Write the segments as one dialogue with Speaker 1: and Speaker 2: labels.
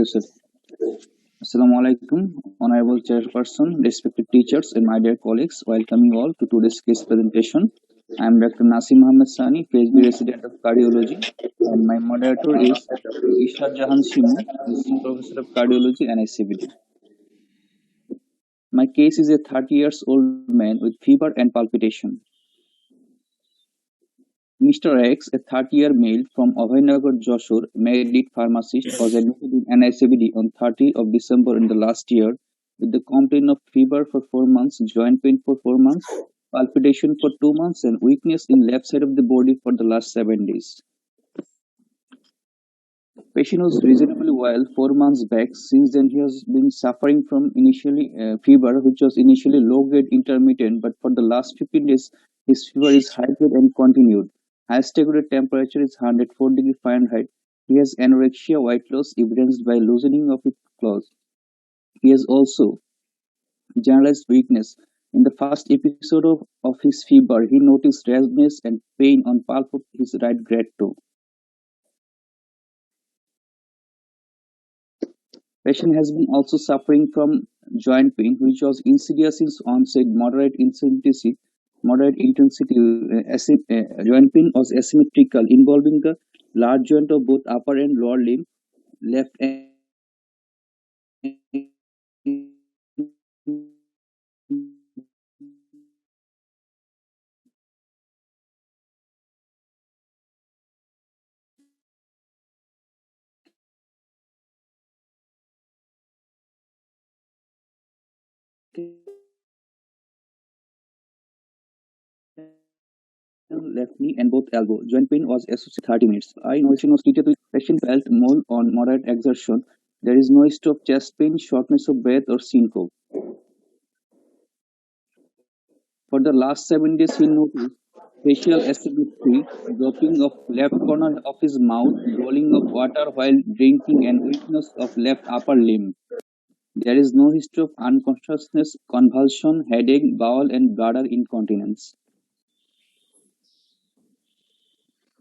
Speaker 1: you, sir. Assalamu alaikum, honorable chairperson, respected teachers, and my dear colleagues. Welcome you all to today's case presentation. I am Dr. Nasim Mohammed Sani, PhD resident of cardiology, and my moderator is Dr. Ishar Jahan Shimu, Assistant Professor of Cardiology and NICVD. My case is a 30 years old man with fever and palpitation. Mr. X, a 30-year male from Abhaynagar, Jashore, married pharmacist, was admitted in NICVD on 30th of December in the last year with the complaint of fever for 4 months, joint pain for 4 months, palpitation for 2 months, and weakness in left side of the body for the last 7 days. Patient was reasonably well 4 months back. Since then, he has been suffering from initially fever, which was initially low-grade intermittent, but for the last 15 days, his fever is high-grade and continued. Highest target temperature is 104 degrees Fahrenheit. He has anorexia, weight loss, evidenced by loosening of his clothes. He has also generalized weakness. In the first episode of his fever, he noticed redness and pain on palp of his right great toe. Patient has been also suffering from joint pain, which was insidious since onset, moderate intensity. Joint pain was asymmetrical, involving the large joint of both upper and lower limb, left and left knee and both elbow. Joint pain was associated 30 minutes. Eye innovation was treated with patient felt more on moderate exertion. There is no history of chest pain, shortness of breath, or syncope. For the last 7 days, he noticed facial asymmetry, dropping of left corner of his mouth, rolling of water while drinking, and weakness of left upper limb. There is no history of unconsciousness, convulsion, headache, bowel, and bladder incontinence.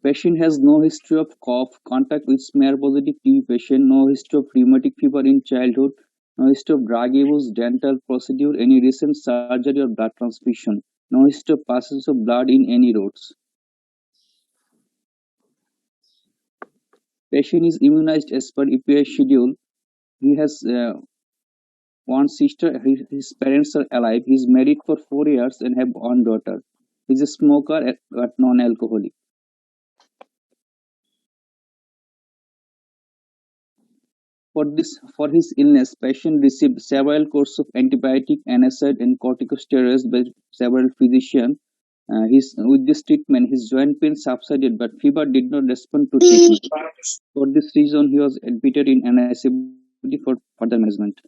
Speaker 1: Patient has no history of cough, contact with smear-positive TB patient, no history of rheumatic fever in childhood, no history of drug abuse, dental procedure, any recent surgery or blood transfusion, no history of passage of blood in any roads. Patient is immunized as per EPI schedule. He has one sister, his parents are alive. He is married for 4 years and have one daughter. He is a smoker but non-alcoholic. For his illness, patient received several courses of antibiotic, NSAID, and corticosteroids by several physicians. With this treatment, his joint pain subsided, but fever did not respond to treatment. For this reason, he was admitted in NICVD for further management.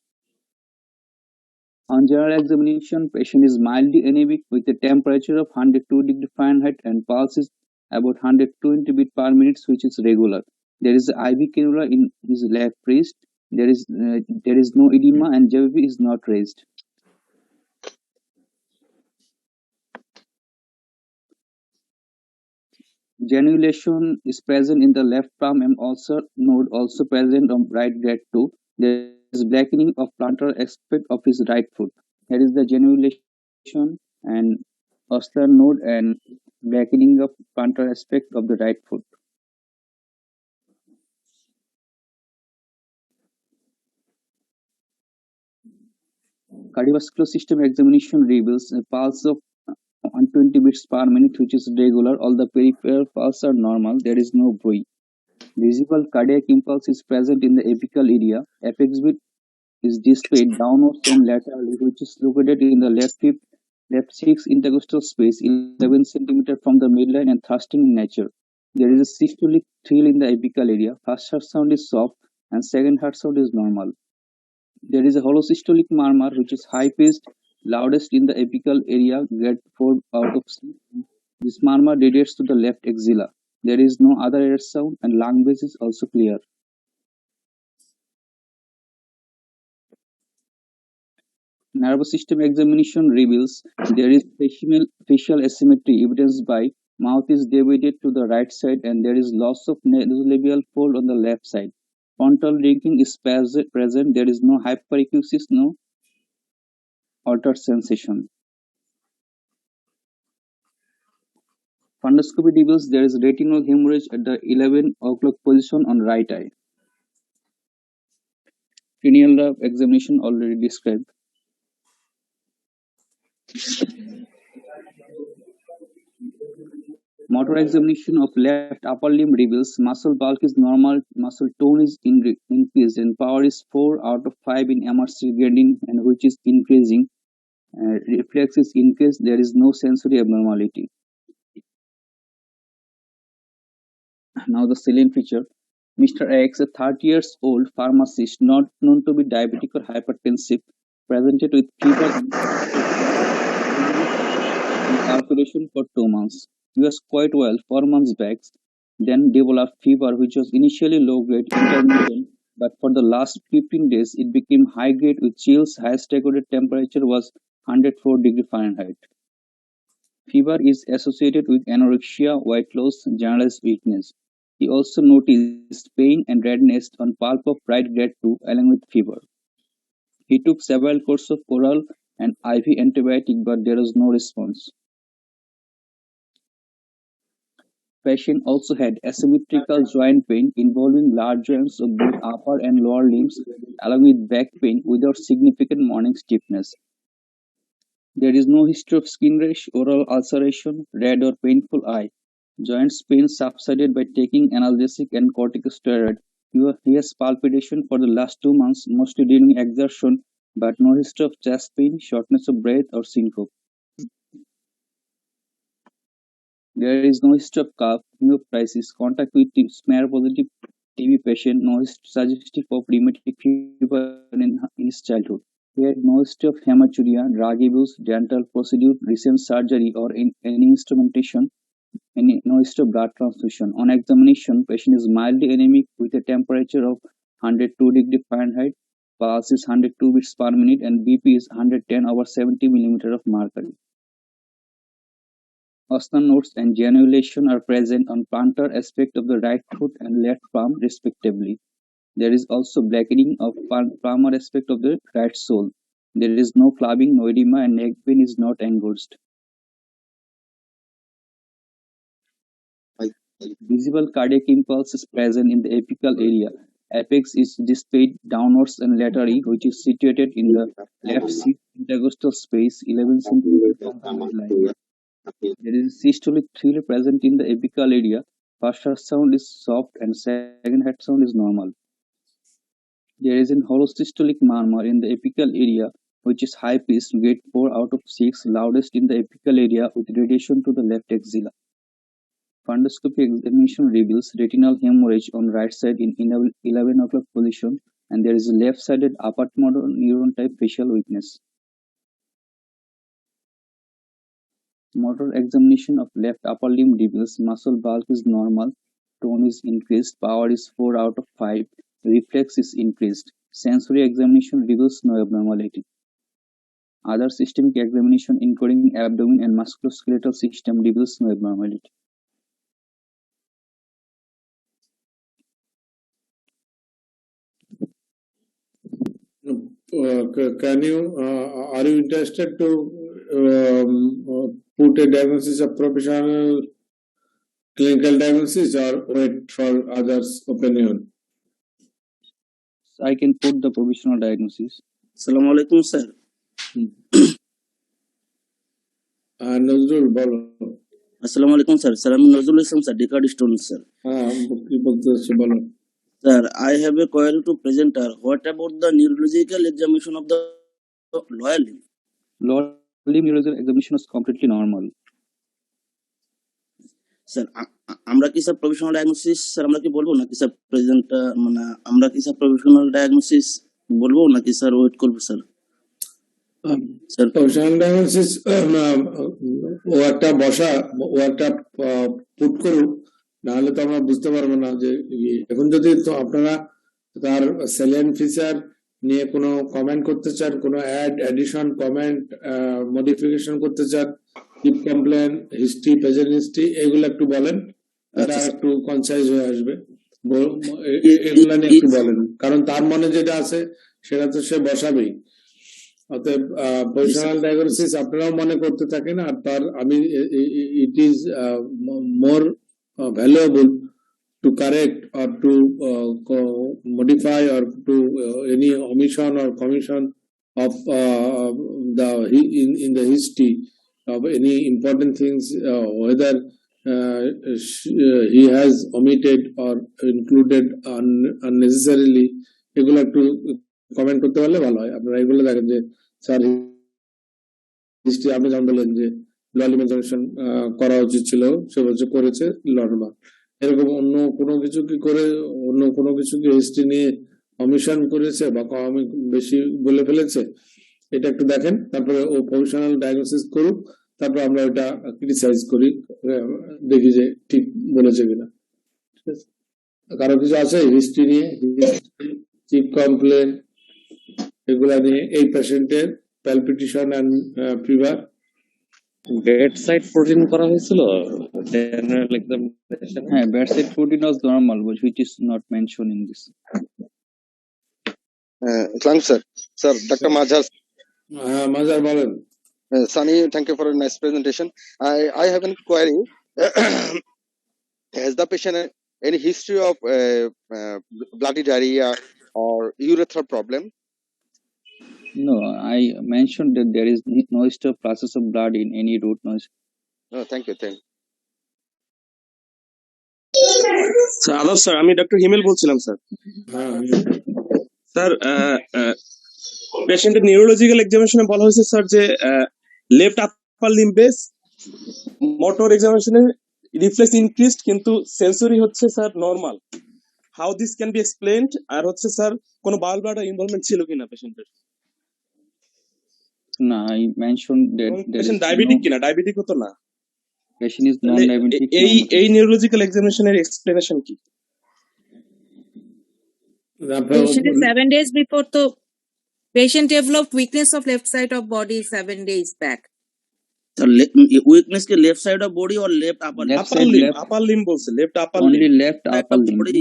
Speaker 1: On general examination, patient is mildly anemic with a temperature of 102 degrees Fahrenheit and pulse is about 120 beats per minute, which is regular. There is IV cannula in his left wrist. There is no edema and JVP is not raised. Granulation is present in the left palm and also node also present on right grade 2. There is blackening of plantar aspect of his right foot. Here is the granulation and osseous node and blackening of plantar aspect of the right foot. Cardiovascular system examination reveals a pulse of 120 beats per minute, which is regular. All the peripheral pulses are normal. There is no buoy. Visible cardiac impulse is present in the apical area. Apex beat is displayed downwards and laterally, which is located in the left 6 intercostal space, 11 cm from the midline and thrusting in nature. There is a systolic thrill in the apical area. First heart sound is soft and second heart sound is normal. There is a holosystolic murmur which is high-pitched, loudest in the apical area, grade 4 out of 6. This murmur radiates to the left axilla. There is no other air sound and lung base is also clear. Nervous system examination reveals there is facial asymmetry evidenced by mouth is deviated to the right side and there is loss of nasolabial fold on the left side. Frontal drinking is present. There is no hyperacusis, no altered sensation. Fundoscopy reveals there is retinal hemorrhage at the 11 o'clock position on right eye. Cranial examination already described. Motor examination of left upper limb reveals muscle bulk is normal, muscle tone is increased, and power is 4 out of 5 in MRC grading, and which is increasing. Reflex is increased. There is no sensory abnormality. Now the salient feature. Mr. X, a 30 years old pharmacist not known to be diabetic or hypertensive, presented with fever and palpitation for 2 months. He was quite well 4 months back, then developed fever which was initially low grade intermittent, but for the last 15 days it became high grade with chills. Highest recorded temperature was 104 degrees Fahrenheit. Fever is associated with anorexia, weight loss, generalized weakness. He also noticed pain and redness on palp of right grade 2 along with fever. He took several courses of oral and IV antibiotic, but there was no response. Patient also had asymmetrical joint pain involving large joints of both upper and lower limbs, along with back pain without significant morning stiffness. There is no history of skin rash, oral ulceration, red or painful eye. Joints pain subsided by taking analgesic and corticosteroid. He has palpitation for the last 2 months, mostly during exertion, but no history of chest pain, shortness of breath, or syncope. There is no history of cough, pneumocrysis, contact with smear positive TB patient, no history suggestive of rheumatic fever in his childhood. He had no history of hematuria, drug abuse, dental procedure, recent surgery, or any instrumentation, no history of blood transfusion. On examination, patient is mildly anemic with a temperature of 102 degrees Fahrenheit, pulse is 102 beats per minute, and BP is 110 over 70 mm of mercury. Osnar nodes and granulation are present on plantar aspect of the right foot and left palm, respectively. There is also blackening of palmar aspect of the right sole. There is no clubbing, no edema, and neck vein is not engorged. Visible cardiac impulse is present in the apical area. Apex is displayed downwards and laterally, which is situated in the left intercostal space, 11 cm from the midline. There is systolic thrill present in the apical area. First heart sound is soft and second heart sound is normal. There is an holosystolic murmur in the apical area, which is high pitched, grade 4 out of 6, loudest in the apical area with radiation to the left axilla. Fundoscopy examination reveals retinal hemorrhage on right side in 11 o'clock position, and there is a left-sided upper motor neuron type facial weakness. Motor examination of left upper limb reveals muscle bulk is normal, tone is increased, power is 4 out of 5, reflex is increased. Sensory examination reveals no abnormality. Other systemic examination including abdomen and musculoskeletal system reveals no abnormality.
Speaker 2: Can you, are you interested to put a diagnosis of professional clinical diagnosis or wait for others' opinion?
Speaker 1: I can put the provisional diagnosis.
Speaker 3: Assalamu alaikum, sir.
Speaker 2: Nazrul, bolo.
Speaker 3: Assalamu alaikum, sir. Salam Nazrul Islam, sir. Decard stone, sir.
Speaker 2: Bolo.
Speaker 3: Sir, I have a query to presenter. What about the neurological examination of the lower limb?
Speaker 1: Lower limb neurological examination is completely normal.
Speaker 3: Sir, আমরা কি sir provisional diagnosis sir আমরা কি বলবো নাকি sir present মানে আমরা কি sir provisional diagnosis বলবো নাকি স্যার ওয়েট করব স্যার?
Speaker 2: স্যার প্রভিশনাল ডায়াগনোসিস ও একটা বসা ও একটা পুট করুক, নাহলে তো আমরা বুঝতে পারবো না যে এখন যদি তো আপনারা তার সেলিয়েন্ট ফিচার নিয়ে কোনো কমেন্ট করতে চান, কোনো অ্যাডিশন কমেন্ট মডিফিকেশন করতে চান, টিপ কমপ্লেন, হিস্ট্রি, প্রেজেন্ট হিস্ট্রি, এগুলো একটু বলেন, এটা একটু কনসাইজ হয়ে আসবে। এগুলা নিয়ে একটু বলেন, কারণ তার মনে যেটা আছে সেটা তো সে বসাবেই। অতএব পজিশনাল ডায়াগনোসিস আপনারাও মনে করতে থাকেন, আর তার আমি it is more valuable to correct or to modify or to any omission or commission of in the history of any important things, whether he has omitted or included unnecessarily, এগুলো একটু comment করতে পারলে ভালো হয়। আপনারা এগুলো দেখেন যে স্যার হিস্ট্রি আপনি যেমন বললেন যে ললিম এক্সামিনেশন করা উচিত ছিল, সে বলছে করেছে নরমাল, এরকম অন্য কোনো কিছু কি করে, অন্য কোনো কিছু কি হিস্ট্রি নিয়ে অমিশন করেছে বা বেশি বলে ফেলেছে, এটা একটু দেখেন, তারপরে ও প্রফেশনাল ডায়াগনোসিস করুক, তারপর আমরা ওটা ক্রিটিসাইজ করি, দেখি যে ঠিক বলেছে কিনা। ঠিক আছে, কারো কিছু আছে হিস্ট্রি নিয়ে, চিপ কমপ্লেন এগুলা নিয়ে, এই পেশেন্টের palpitation and fever,
Speaker 4: bedside protein করা হয়েছিল জেনারেল এক্সামিনেশন।
Speaker 1: হ্যাঁ, bedside protein was normal, which is not mentioned in this.
Speaker 5: Thanks, sir. Sir, Dr. Mazhar.
Speaker 2: মাজার বলেন।
Speaker 5: Sunny, thank you for a nice presentation. I have a query. Has the patient any history of bloody diarrhea or urethral problem?
Speaker 1: No, I mentioned that there is no history of process of blood in any root noise.
Speaker 5: No, thank you.
Speaker 6: Sir আদাব sir, আমি doctor Himel বলছিলাম sir. Sir পেশেন্টের neurological এক্সামিনেশনে বলা হয়েছে sir যে left upper limbs motor এক্সামিনেশনে reflex increased, কিন্তু সেন্সরি হচ্ছে sir normal. How this can be explained? আর হচ্ছে স্যার কোনো বাউল ব্লাডার ইনভলভমেন্ট ছিল কিনা পেশেন্টের?
Speaker 1: No, I mentioned that there is
Speaker 6: patient diabetic
Speaker 1: no
Speaker 6: কিনা? ডায়াবেটিক হতো না।
Speaker 1: patient is non-diabetic.
Speaker 6: এই নিউরোলজিক্যাল এক্সামিনেশনের এক্সপ্লেনেশন কি?
Speaker 7: Patient is 7 days before, so patient developed weakness of left side of body 7 days back.
Speaker 3: Weakness কে left side of body or left upper
Speaker 1: Left side, left,
Speaker 6: upper limb বলছে, left upper
Speaker 1: only
Speaker 6: limb.
Speaker 1: left upper limb.
Speaker 3: Body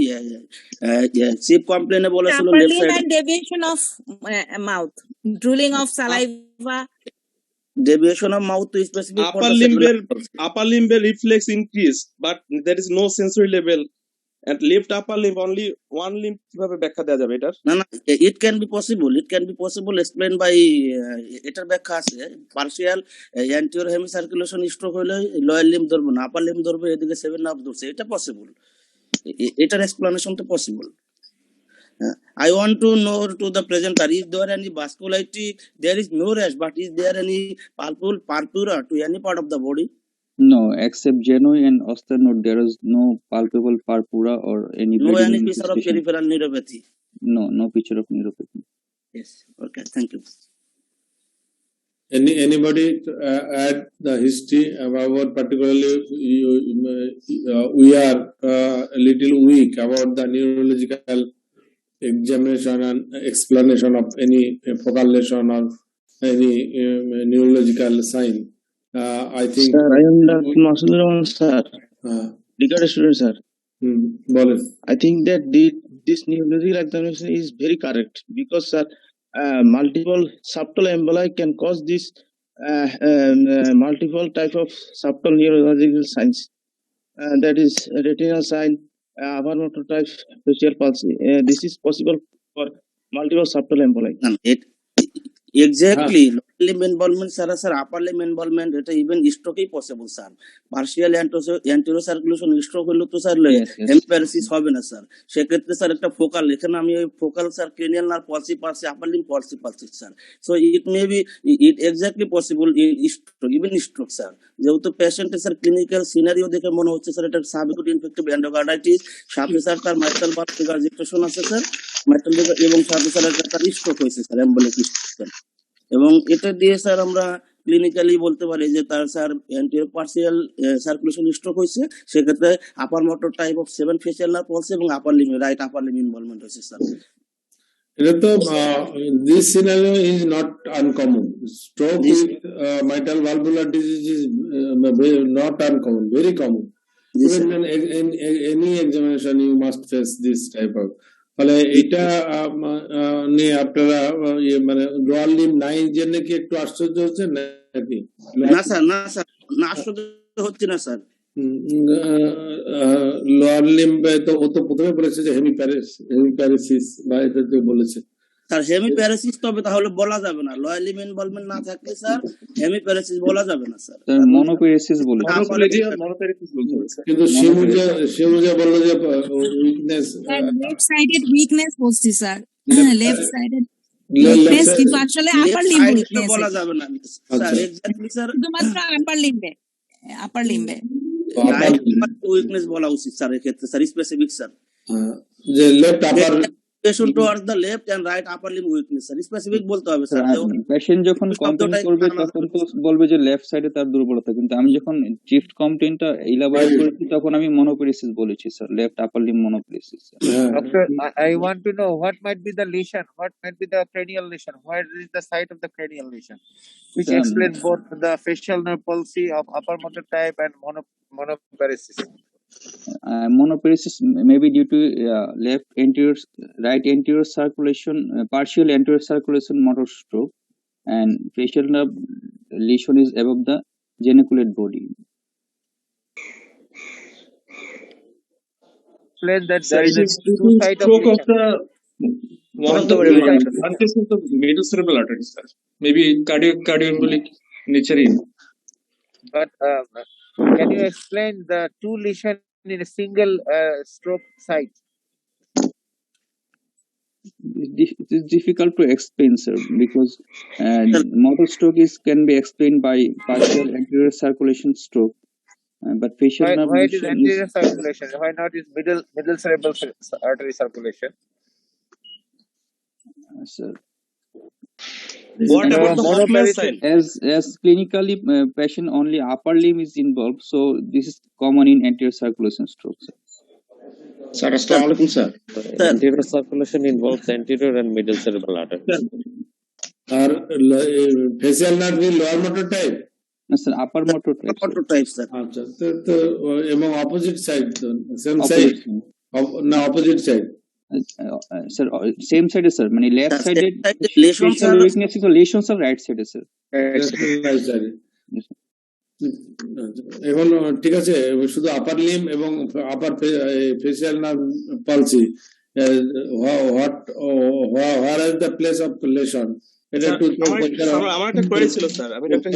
Speaker 3: chief কমপ্লেনে বলেছিল
Speaker 7: Upper
Speaker 3: left
Speaker 7: limb
Speaker 3: side
Speaker 7: and deviation of mouth, drooling of saliva.
Speaker 3: Deviation of mouth to specific for
Speaker 6: upper লিম্বের reflex increase, but that is no sensory level at left upper limb, only one limb. কিভাবে ব্যাখ্যা দেওয়া যাবে এটার?
Speaker 3: না ইট can be possible explain by, এটার ব্যাখ্যা আছে পার্শিয়াল অ্যান্টিরিয়র হেমিসার্কুলেশন স্ট্রোক হলে লোয়ার লিম্ব ধরবো না, আপার লিম্ব ধরবো, এদিকে 7 নার্ভ ধরছে, এটা পসিবল, এটার এক্সপ্লেনেশন তো possible. I want to know to the presenter, is there any vascularity? There is no rash, but is there any purpura to any part of the body?
Speaker 1: No, except genoid and osternode, there is no palpable purpura or any
Speaker 3: No
Speaker 1: bleeding
Speaker 3: any picture of
Speaker 1: infestation.
Speaker 3: peripheral neuropathy?
Speaker 1: No picture of neuropathy.
Speaker 3: Yes, okay, thank you.
Speaker 2: Anybody to add the history about, particularly we are a little weak about the neurological examination and explanation of any focal lesion or any neurological sign. I think
Speaker 4: Sir, I am Dr. Masul Rahman, sir. Regarding student, sir.
Speaker 2: বলেন।
Speaker 4: I think that this neurological examination is very correct because, sir, multiple subtle emboli can cause this multiple type of subtle neurological signs. That is retinal sign, upper motor type, facial palsy. This is possible for multiple subtle emboli.
Speaker 3: Exactly. Lower limb involvement, sir, upper limb involvement, এটা even stroke possible, sir. Partial anterior circulation stroke হলো তো sir hemiparesis হবে না sir, সেক্ষেত্রে sir একটা focal, এখানে আমি ওই focal sir cranial nerve পলসি upper limb পলসি sir, so it may be it exactly possible in stroke, even stroke sir. যেহেতু পেশেন্টের স্যার ক্লিনিক্যাল সিনারিও দেখে মনে হচ্ছে স্যার এটা সাবএকুট ইনফেক্টিভ এন্ডোকার্ডাইটিস, সাথে স্যার তার মাইট্রাল ভালভ রিগার্জিটেশন আছে স্যার, মাইট্রাল এবং সাথে স্যার একটা স্ট্রোক হয়েছে স্যার, এম্বলিক স্ট্রোক। এবং এটা দিয়ে স্যার আমরা ক্লিনিক্যালি বলতে পারি যে তার sir anterior partial circulation stroke হয়েছে, সেক্ষেত্রে upper motor type of 7 facial nerve palsy এবং upper limb right upper limb involvement হয়েছে স্যার।
Speaker 2: এটা তো this scenario is not uncommon. Stroke with mitral valvular disease is not uncommon, very common.
Speaker 3: G sir.
Speaker 2: Even in any examination you must face this type of ফলে এটা নিয়ে আপনারা মানে lower Lim নাই জন্য কি একটু আশ্চর্য হচ্ছে নাকি?
Speaker 3: না স্যার, না স্যার, না আশ্চর্য হচ্ছে না স্যার।
Speaker 2: লোয়ার লিম্বে তো ও তো প্রথমে বলেছে যে হেমিপ্যারেসিস বা এটা তো বলেছে
Speaker 3: স্যার হেমিপ্যারেসিস, তবে তাহলে বলা যাবে না, লোয়ার লিম্ব ইনভলভমেন্ট না থাকলে স্যার হেমিপ্যারেসিস বলা যাবে না স্যার।
Speaker 1: মনোপেরেসিস বলেছে।
Speaker 2: কিন্তু শিমুজা বললো যে উইকনেস,
Speaker 7: লেফট সাইডেড উইকনেস বলছি স্যার, লেফট সাইডেড উইকনেস, কিন্তু আসলে আপার লিম্ব উইকনেস
Speaker 3: বলা যাবে না স্যার, এক্স্যাক্টলি স্যার,
Speaker 7: শুধুমাত্র আপার লিম্বে, আপার লিম্বে
Speaker 3: উইকনেস বলা উচিত স্যার এক্ষেত্রে স্যার, স্পেসিফিক স্যার,
Speaker 2: যে left upper
Speaker 3: patient towards the left and right upper limb weakness sir, specific বলতে হবে স্যার।
Speaker 1: পেশেন্ট যখন কমপ্লেইন করবে তখন তো বলবে যে লেফট সাইডে তার দুর্বলতা, কিন্তু আমি যখন চিফট কমপ্লেইনটা ইলাবোরেট করেছি তখন আমি মনোপেরেসিস বলেছি sir, left upper limb monoparesis.
Speaker 8: Doctor, I want to know what might be the lesion, what might be the cranial lesion, where is the site of the cranial lesion, which explains both the facial nerve palsy of upper motor type and monoparesis.
Speaker 1: Monoparesis may be due to right anterior circulation, partial anterior circulation motor stroke, and facial nerve lesion is above the geniculate body.
Speaker 8: Explain that there is a two side of lesion.
Speaker 6: One of the branches of middle cerebral artery, sir. Maybe cardioembolic nature in.
Speaker 8: But can you explain the two lesion in a single stroke site?
Speaker 1: It is difficult to explain, sir, because motor stroke can be explained by partial anterior circulation stroke, but facial nerve
Speaker 8: Why it is
Speaker 1: lesion
Speaker 8: anterior circulation? Why not is middle cerebral artery circulation?
Speaker 1: Sir.
Speaker 6: What about the Hoffman sign?
Speaker 1: As clinically patient only upper limb is involved, so this is common in anterior circulation stroke, sir.
Speaker 4: Sir, Assalamu alaikum, sir. Anterior circulation involves anterior and middle cerebral arteries.
Speaker 2: আর facial nerve lower motor type?
Speaker 1: না sir, upper motor
Speaker 3: type sir.
Speaker 2: আচ্ছা, তো এবং opposite side তো same side না opposite side?
Speaker 1: Sir same সাইডে sir, মানে left সাইডে
Speaker 3: লেশনস আর
Speaker 1: weakness is lesions of right সাইডে স্যার।
Speaker 2: রাইট সাইডে। এখন ঠিক আছে, শুধু আপার লিম এবং upper facial nerve palsy, where is the place of lesion? এটা একটু
Speaker 6: আমার একটা কোয়েরি ছিল স্যার, আমি ডক্টর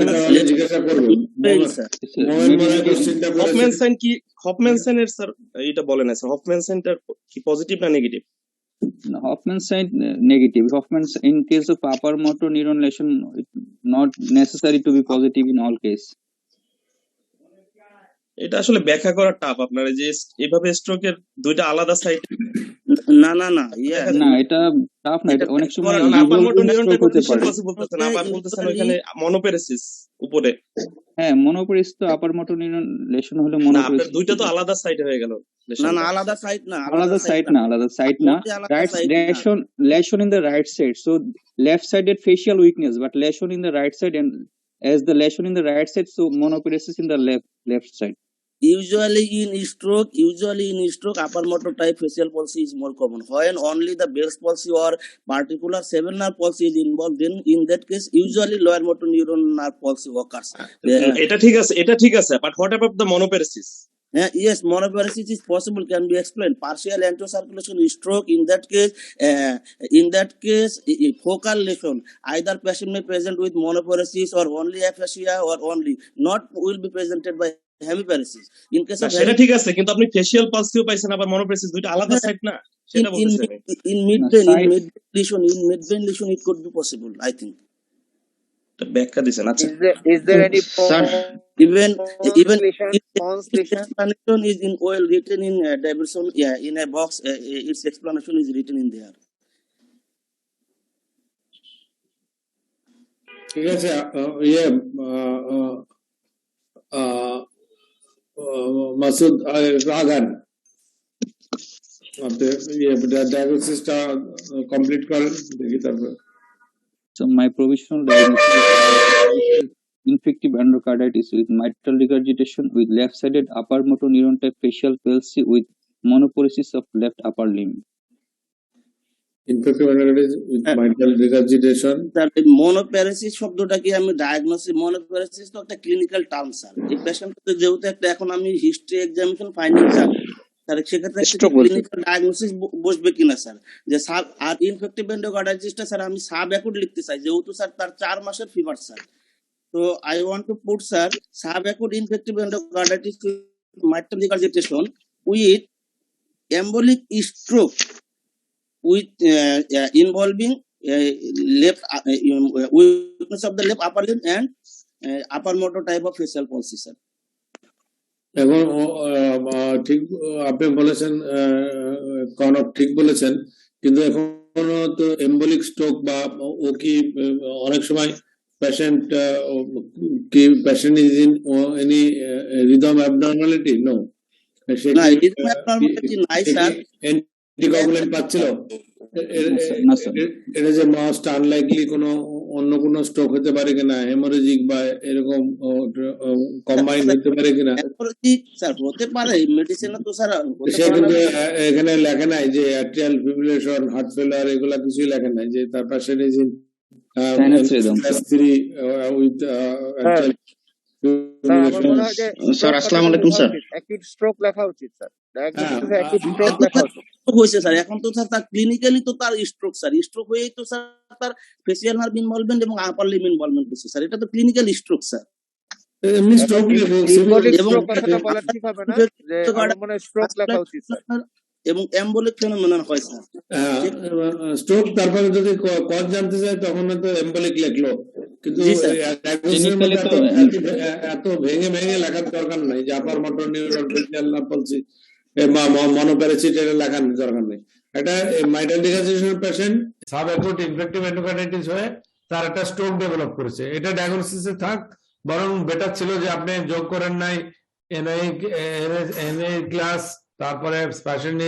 Speaker 2: জিজ্ঞাসা করব।
Speaker 6: হফম্যান সাইন কি, হফম্যান সাইনের স্যার এটা বলেন না স্যার, হফম্যান সাইনটা কি পজিটিভ না negative?
Speaker 1: Hoffman sign negative. Hoffman in case of upper motor neuron lesion, not necessary to be positive in all case.
Speaker 6: এটা আসলে ব্যাখ্যা করা টাফ, আপনারা যে এভাবে স্ট্রোকের দুইটা আলাদা সাইড।
Speaker 3: না না না,
Speaker 1: না এটা টাফ না, এটা অনেক সময়
Speaker 6: আপার মোটর নিউরনটা ফেশিয়াল পালসি বলতেছেন, আবার বলতেছেন ওখানে মনোপেরেসিস উপরে।
Speaker 1: হ্যাঁ, মনোপেরেসিস তো আপার মোটর নিউরন লেশন হলে মনোপেরেসিস।
Speaker 6: আপনার দুইটা তো আলাদা সাইড হয়ে গেল।
Speaker 3: না না, আলাদা সাইড না,
Speaker 1: আলাদা সাইড না, right lesion in the right side, so left sided facial weakness but lesion in the right side, and as the lesion in the right side, so monoparesis in the left side.
Speaker 3: Usually in stroke, upper motor type facial palsy is more common. When only the Bell's palsy or particular seven nerve palsy is involved, then in that case, usually lower motor neuron nerve palsy occurs.
Speaker 6: এটা ঠিক আছে, but what about the monoparesis?
Speaker 3: Yes, monoparesis is possible, can be explained. Partial anterior circulation stroke, in that case, focal lesion. Either patient may present with monoparesis or only aphasia, or only not will be presented by hemiparesis. In case of
Speaker 6: সেটা ঠিক আছে, কিন্তু আপনি facial পালসিও পাইছেন, আবার মনোপেরেসিস, দুইটা আলাদা side না, সেটা বলতেছেন।
Speaker 3: in midbrain lesion, it could be possible, I think.
Speaker 6: ব্যাখ্যা দিবেন। আচ্ছা,
Speaker 8: Is there any
Speaker 3: even
Speaker 8: lesion
Speaker 3: is in oil written in Davidson, in a box, its explanation is written in there.
Speaker 2: ঠিক আছে, মাসুদ আগান, আপনি ডায়াগনোসিসটা কমপ্লিট করেন দেখি তারপর।
Speaker 1: So my provisional diagnosis infective endocarditis with mitral regurgitation with left-sided upper motor neuron type facial palsy with monoporesis of left upper limb.
Speaker 2: Infective endocarditis with mitral regurgitation.
Speaker 3: Sir এই মনোপ্যারাসিস শব্দটা কি আমি ডায়াগনোসিস, মনোপ্যারাসিস তো একটা clinical term sir. এই পেশেন্টের যেহেতু একটা এখন আমি হিস্ট্রি এক্সামিনেশন ফাইন্ডিং জানি স্যার, সেক্ষেত্রে ক্লিনিক্যাল ডায়াগনোসিস বসবে কিনা স্যার, যে সাব আর ইনফেক্টিভ এন্ডোকার্ডাইটিসটা স্যার আমি সাব অ্যাকুট লিখতে চাই, যেহেতু স্যার তার 4 মাসের ফিভার স্যার। তো I want to put sir sub acute infective endocarditis mitral regurgitation with embolic stroke with involving left weakness of the left upper limb and upper motor type of facial palsy sir.
Speaker 2: এখন ঠিক আপনি বলেছেন, কনক ঠিক বলেছেন, কিন্তু এখনো তো এম্বলিক stroke বা ও কি অনেক সময় পেশেন্ট কি patient is in any rhythm abnormality? No,
Speaker 3: না রিদম অ্যাবনর্মালিটি নাই স্যার,
Speaker 2: অ্যান্টিকোয়াগুলেন্ট পাচ্ছিল। এটা যে মোস্ট আনলাইকলি কোনো অন্য কোনো স্ট্রোক হতে পারে কিনা, হেমোরেজিক বা এরকম কম্বাইন হতে পারে কিনা?
Speaker 3: স্যার হতে পারে, মেডিসিন তো স্যার
Speaker 2: সে কিন্তু এখানে লেখে নাই যে অ্যাট্রিয়াল ফিব্রিলেশন, হার্ট ফেলিয়ার, এগুলা কিছুই লেখে নাই, যে তার পাশে
Speaker 4: স্যার আসসালামু আলাইকুম স্যার, অ্যাকিউট স্ট্রোক লেখা উচিত স্যার, ডায়াগনোসিসে অ্যাকিউট স্ট্রোক লেখা উচিত
Speaker 3: হয়েছে স্যার। এখন তো স্যার তার ক্লিনিক্যালি তো তার স্ট্রোক স্যার, স্ট্রোক হয়েই তো স্যার তার ফেসিয়াল নার্ভ ইনভলভমেন্ট এবং আপার লিম্ব ইনভলভমেন্ট হচ্ছে স্যার, এটা তো ক্লিনিক্যাল স্ট্রোক স্যার।
Speaker 2: এমনি স্ট্রোক
Speaker 3: এবং
Speaker 4: কথাটা বলা ঠিক হবে না, যে আমার মনে হয় স্ট্রোক লেখা উচিত স্যার,
Speaker 3: এবং এম্বলিক ফেনোমেনন হয় স্যার।
Speaker 2: স্ট্রোক তারপরে যদি কজ জানতে চায় তখন তো এম্বলিক লিখলো, কিন্তু এত ভেঙে ভেঙে লেখার দরকার নাই যে আপার motor neuron facial nerve palsy বা মনোপ্যারাসিস এটা লেখার দরকার নেই। এটা mitral regurgitation patient sub acute infective endocarditis হয়ে তার একটা স্ট্রোক ডেভেলপ করেছে, এটা ডায়াগনোসিসে থাক, বরং বেটার ছিল যে আপনি যোগ করেন নাই এনআই ক্লাস, তারপরে patient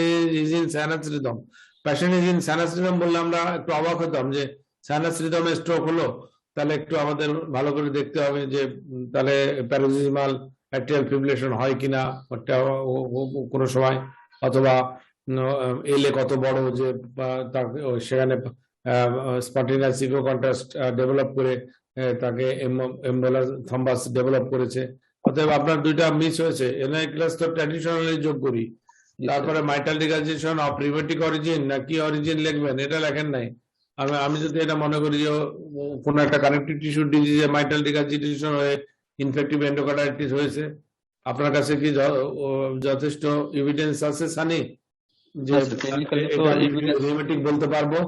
Speaker 2: is in sinus rhythm. Patient is in sinus rhythm বললে আমরা একটু অবাক হতাম যে সাইনাস রিদমে স্ট্রোক হলো, তাহলে একটু আমাদের ভালো করে দেখতে হবে যে তাহলে প্যারোক্সিমাল অ্যাট্রিয়াল ফিব্রিলেশন হয় কিনা কোনো সময়, অথবা এলে কত বড় যে সেখানে স্পন্টেনিয়াস ইকো কন্ট্রাস্ট ডেভেলপ করে তাকে এমবোলাস থম্বাস ডেভেলপ করেছে। অতএব আপনার দুইটা মিস হয়েছে। এনআই ক্লাস তো ট্র্যাডিশনালি যোগ করি, তারপরে mitral regurgitation of rheumatic origin না কি অরিজিন লিখবেন, এটা লেখেন নাই। আমি যদি এটা মনে করি যে কোন একটা কানেকটিভ টিস্যু ডিজিজে মাইট্রাল রিগার্জিটেশন হয়ে ইনফেক্টিভ এন্ডোকার্ডাইটিস হয়েছে, আপনার কাছে কি যথেষ্ট এভিডেন্স আছে সানি যে রিউমেটিক বলতে পারবো?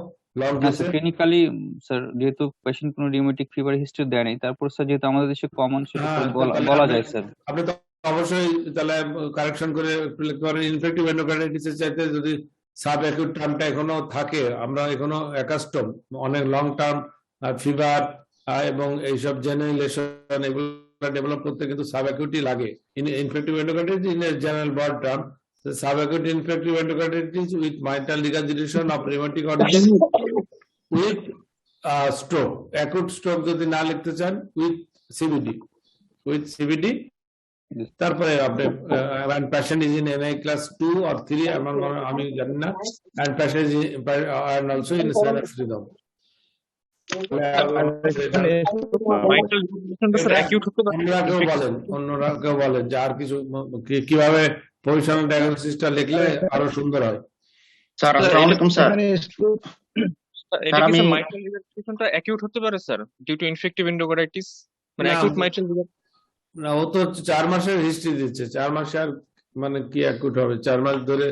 Speaker 1: ক্লিনিক্যালি স্যার যেহেতু পেশেন্ট কোনো রিউমেটিক ফিভার হিস্ট্রি দেয় নাই, তারপর স্যার যেহেতু আমাদের দেশে কমন সেটা বলা যায় স্যার।
Speaker 2: আপনি তো অবশ্যই তাহলে কারেকশন করে ইনফেক্টিভ এন্ডোকার্ডাইটিসের চাইতে যদি সাব অ্যাকিউট টার্মটা এখনো থাকে, আমরা এখনো অ্যাকাস্টম অনেক লং টার্ম ফিভার এবং এইসব জেনারেলেশন এগুলো ডেভেলপ করতে কিন্তু সাব অ্যাকিউটই লাগে। Infective endocarditis in a general broad term, sub acute infective endocarditis with mitral regurgitation of rheumatic origin with stroke. Acute stroke যদি না লিখতে চান উইথ সিবিডি, তারপরে আপনি patient is in NYHA class 2 or 3 আমি জানি না, and patient is and also in sinus rhythm। অন্যরা কেউ বলেন যে আর কিছু কিভাবে প্রভিশনাল ডায়াগনোসিসটা লিখলে আরো সুন্দর হয়।
Speaker 4: স্যার আসসালামু আলাইকুম স্যার,
Speaker 9: এটা কি মাইট্রাল রিগার্জিটেশনটা অ্যাকিউট হতে পারে sir due to infective endocarditis, মানে অ্যাকিউট মাইট্রাল
Speaker 2: না, ও তো 4 মাসের হিস্ট্রি দিচ্ছে, 4 মাসে আর মানে কি অ্যাকিউট হবে? 4 মাস ধরে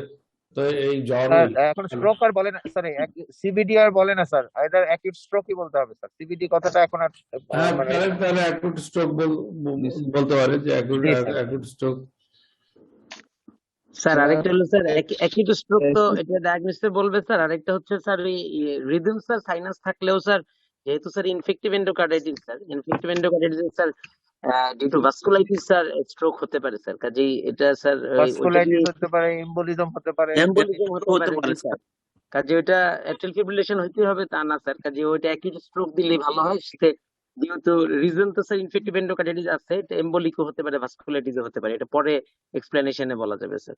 Speaker 2: তো এই জ্বর।
Speaker 8: এখন স্ট্রোক আর বলে না স্যার, সিবিডি আর বলে না স্যার, আইদার অ্যাকিউট স্ট্রোকই বলতে হবে স্যার, সিবিডি কথাটা এখন আর
Speaker 2: মানে তাহলে অ্যাকিউট স্ট্রোক বলতে পারে যে অ্যাকিউট স্ট্রোক।
Speaker 10: স্যার আরেকটা হলো স্যার অ্যাকিউট স্ট্রোক তো এটা ডায়াগনোসিসে বলবে স্যার। আরেকটা হচ্ছে স্যার ওই রিদম স্যার সাইনাস থাকলেও স্যার, যেহেতু sir infective endocarditis sir due to vasculitis sir stroke হতে পারে স্যার। কাজেই এটা স্যার
Speaker 8: ভাস্কুলাইটিস হতে পারে, এম্বোলিজম হতে পারে
Speaker 10: স্যার। কাজে ওটা অ্যাট্রিয়াল ফিব্রিলেশন হইতে হবে তা না স্যার। কাজে ওইটা অ্যাকিউট স্ট্রোক দিলে ভালো হয়, যেহেতু রিজন তো স্যার ইনফেক্টিভ এন্ডোকার্ডিটিস আছে, এটা এম্বোলিকও হতে পারে, ভাস্কুলাইটিসও হতে পারে, এটা পরে এক্সপ্লেনেশনে বলা যাবে স্যার।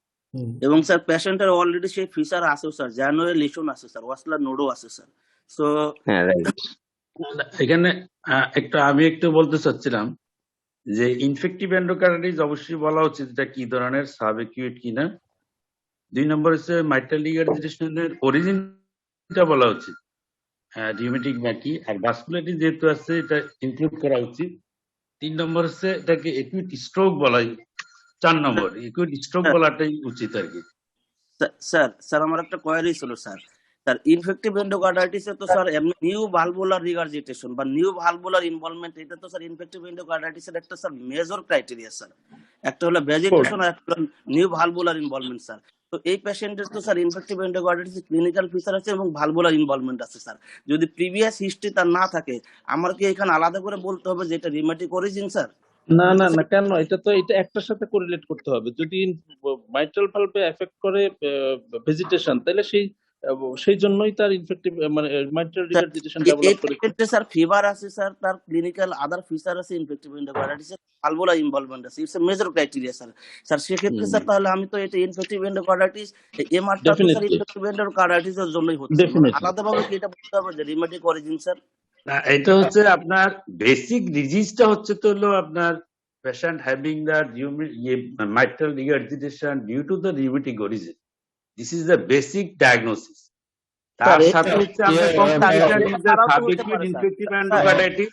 Speaker 3: এবং স্যার পেশেন্টের অলরেডি সেই ফিচার আছে স্যার, জানুয়ারি লিশন আছে স্যার, ওয়াসলার নোডও আছে স্যার। সো
Speaker 10: হ্যাঁ রাইট।
Speaker 11: এখানে আমি একটু বলতে চাচ্ছিলাম যে ইনফেক্টিভ এন্ডোকার্ডিটিস অবশ্যই বলা উচিত এটা কি ধরনের সাবএকিউট কিনা। 2 নম্বর হচ্ছে মাইট্রাল রিগার্জিটেশনের অরিজিনটা বলা উচিত, রিউমেটিক নাকি, আর ভাস্কুলাইটিস যেহেতু আছে এটা ইনক্লুড করা উচিত। 3 নম্বর হচ্ছে এটাকে একিউট স্ট্রোক বলা, 4 নম্বর একিউট স্ট্রোক বলাটাই উচিত আর কি।
Speaker 3: স্যার আমার একটা কোয়েরি ছিল স্যার। স্যার ইনফেক্টিভ এন্ডোকার্ডাইটিসে তো স্যার এমনি নিউ ভালভুলার রিগার্জিটেশন বা নিউ ভালভুলার ইনভলভমেন্ট, এটা তো স্যার ইনফেক্টিভ এন্ডোকার্ডাইটিসের একটা স্যার মেজর ক্রাইটেরিয়া স্যার। একটা হলো ভেজিটেশন আর একটা হলো নিউ ভালভুলার ইনভলভমেন্ট স্যার। তো এই পেশেন্টের তো sir infective endocarditis clinical feature আছে এবং ভালভুলার ইনভলভমেন্ট আছে স্যার। যদি প্রিভিয়াস হিস্ট্রি তার না থাকে, আমার কি এখানে আলাদা করে বলতে হবে যে এটা রিউমেটিক অরিজিন স্যার?
Speaker 4: না না না, কেন? এটা একটার সাথে কোরিলেট করতে হবে। যদি মাইট্রাল ভালভে এফেক্ট করে ভেজিটেশন, তাহলে সেই জন্যই তার ইনফেক্টিভ মানে মাইট্রাল রিগার্জিটেশন ডেভেলপ করে।
Speaker 3: স্যার ফিভার আছে স্যার, তার ক্লিনিক্যাল আদার ফিচার আছে ইনফেক্টিভ এন্ডোকার্ডাইটিসের, ভালভুলার ইনভলভমেন্ট আছে, it's a major criteria sir. Sir সেক্ষেত্রে স্যার তাহলে আমি তো এটা ইনফেক্টিভ এন্ডোকার্ডাইটিস এমআরটা তো স্যার ইনফেক্টিভ এন্ডোকার্ডাইটিসের জন্যই হচ্ছে, আলাদাভাবে কি এটা বলতে হবে যে রিউমেটিক অরিজিন স্যার?
Speaker 11: এটা হচ্ছে আপনার বেসিক ডিজিজটা হচ্ছে তো হলো আপনার patient having the mitral regurgitation due to the rheumatic origin. This is the basic diagnosis. তার সাথে হচ্ছে আমরা subacute infective endocarditis,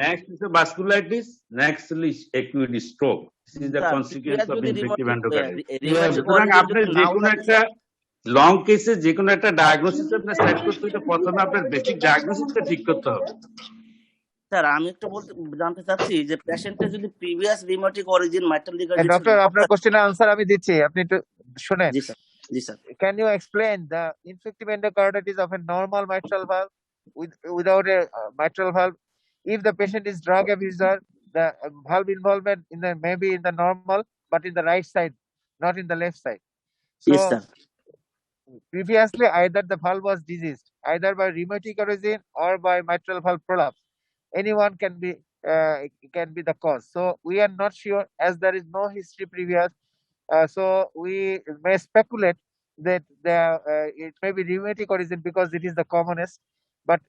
Speaker 11: next is vasculitis, next is acute stroke. This is the consequence of infective endocarditis. সুতরাং আপনি যে কোনো একটা long কেসে যে কোনো একটা ডায়াগনোসিস আপনি সেট করতে হলে প্রথমে আপনার বেসিক ডায়াগনোসিসটা ঠিক করতে হবে।
Speaker 3: স্যার আমি একটু জানতে চাচ্ছি যে পেশেন্টের যদি previous rheumatic origin mitral regurgitation.
Speaker 8: Doctor আপনার কোশ্চেনের আনসার আমি দিচ্ছি, আপনি একটু শুনেন।
Speaker 3: জি স্যার, জি sir.
Speaker 8: Can you explain the infective endocarditis of a normal mitral valve without a mitral valve? If the patient is drug abuser, the valve involvement maybe in the normal, but in the right side, not in the left side. So
Speaker 3: Yes, sir.
Speaker 8: Previously, either the valve was diseased, either by rheumatic origin or by mitral valve prolapse. Anyone can be the cause. So we are not sure, as there is no history previous. So we may speculate that it may be rheumatic origin because it is the commonest, but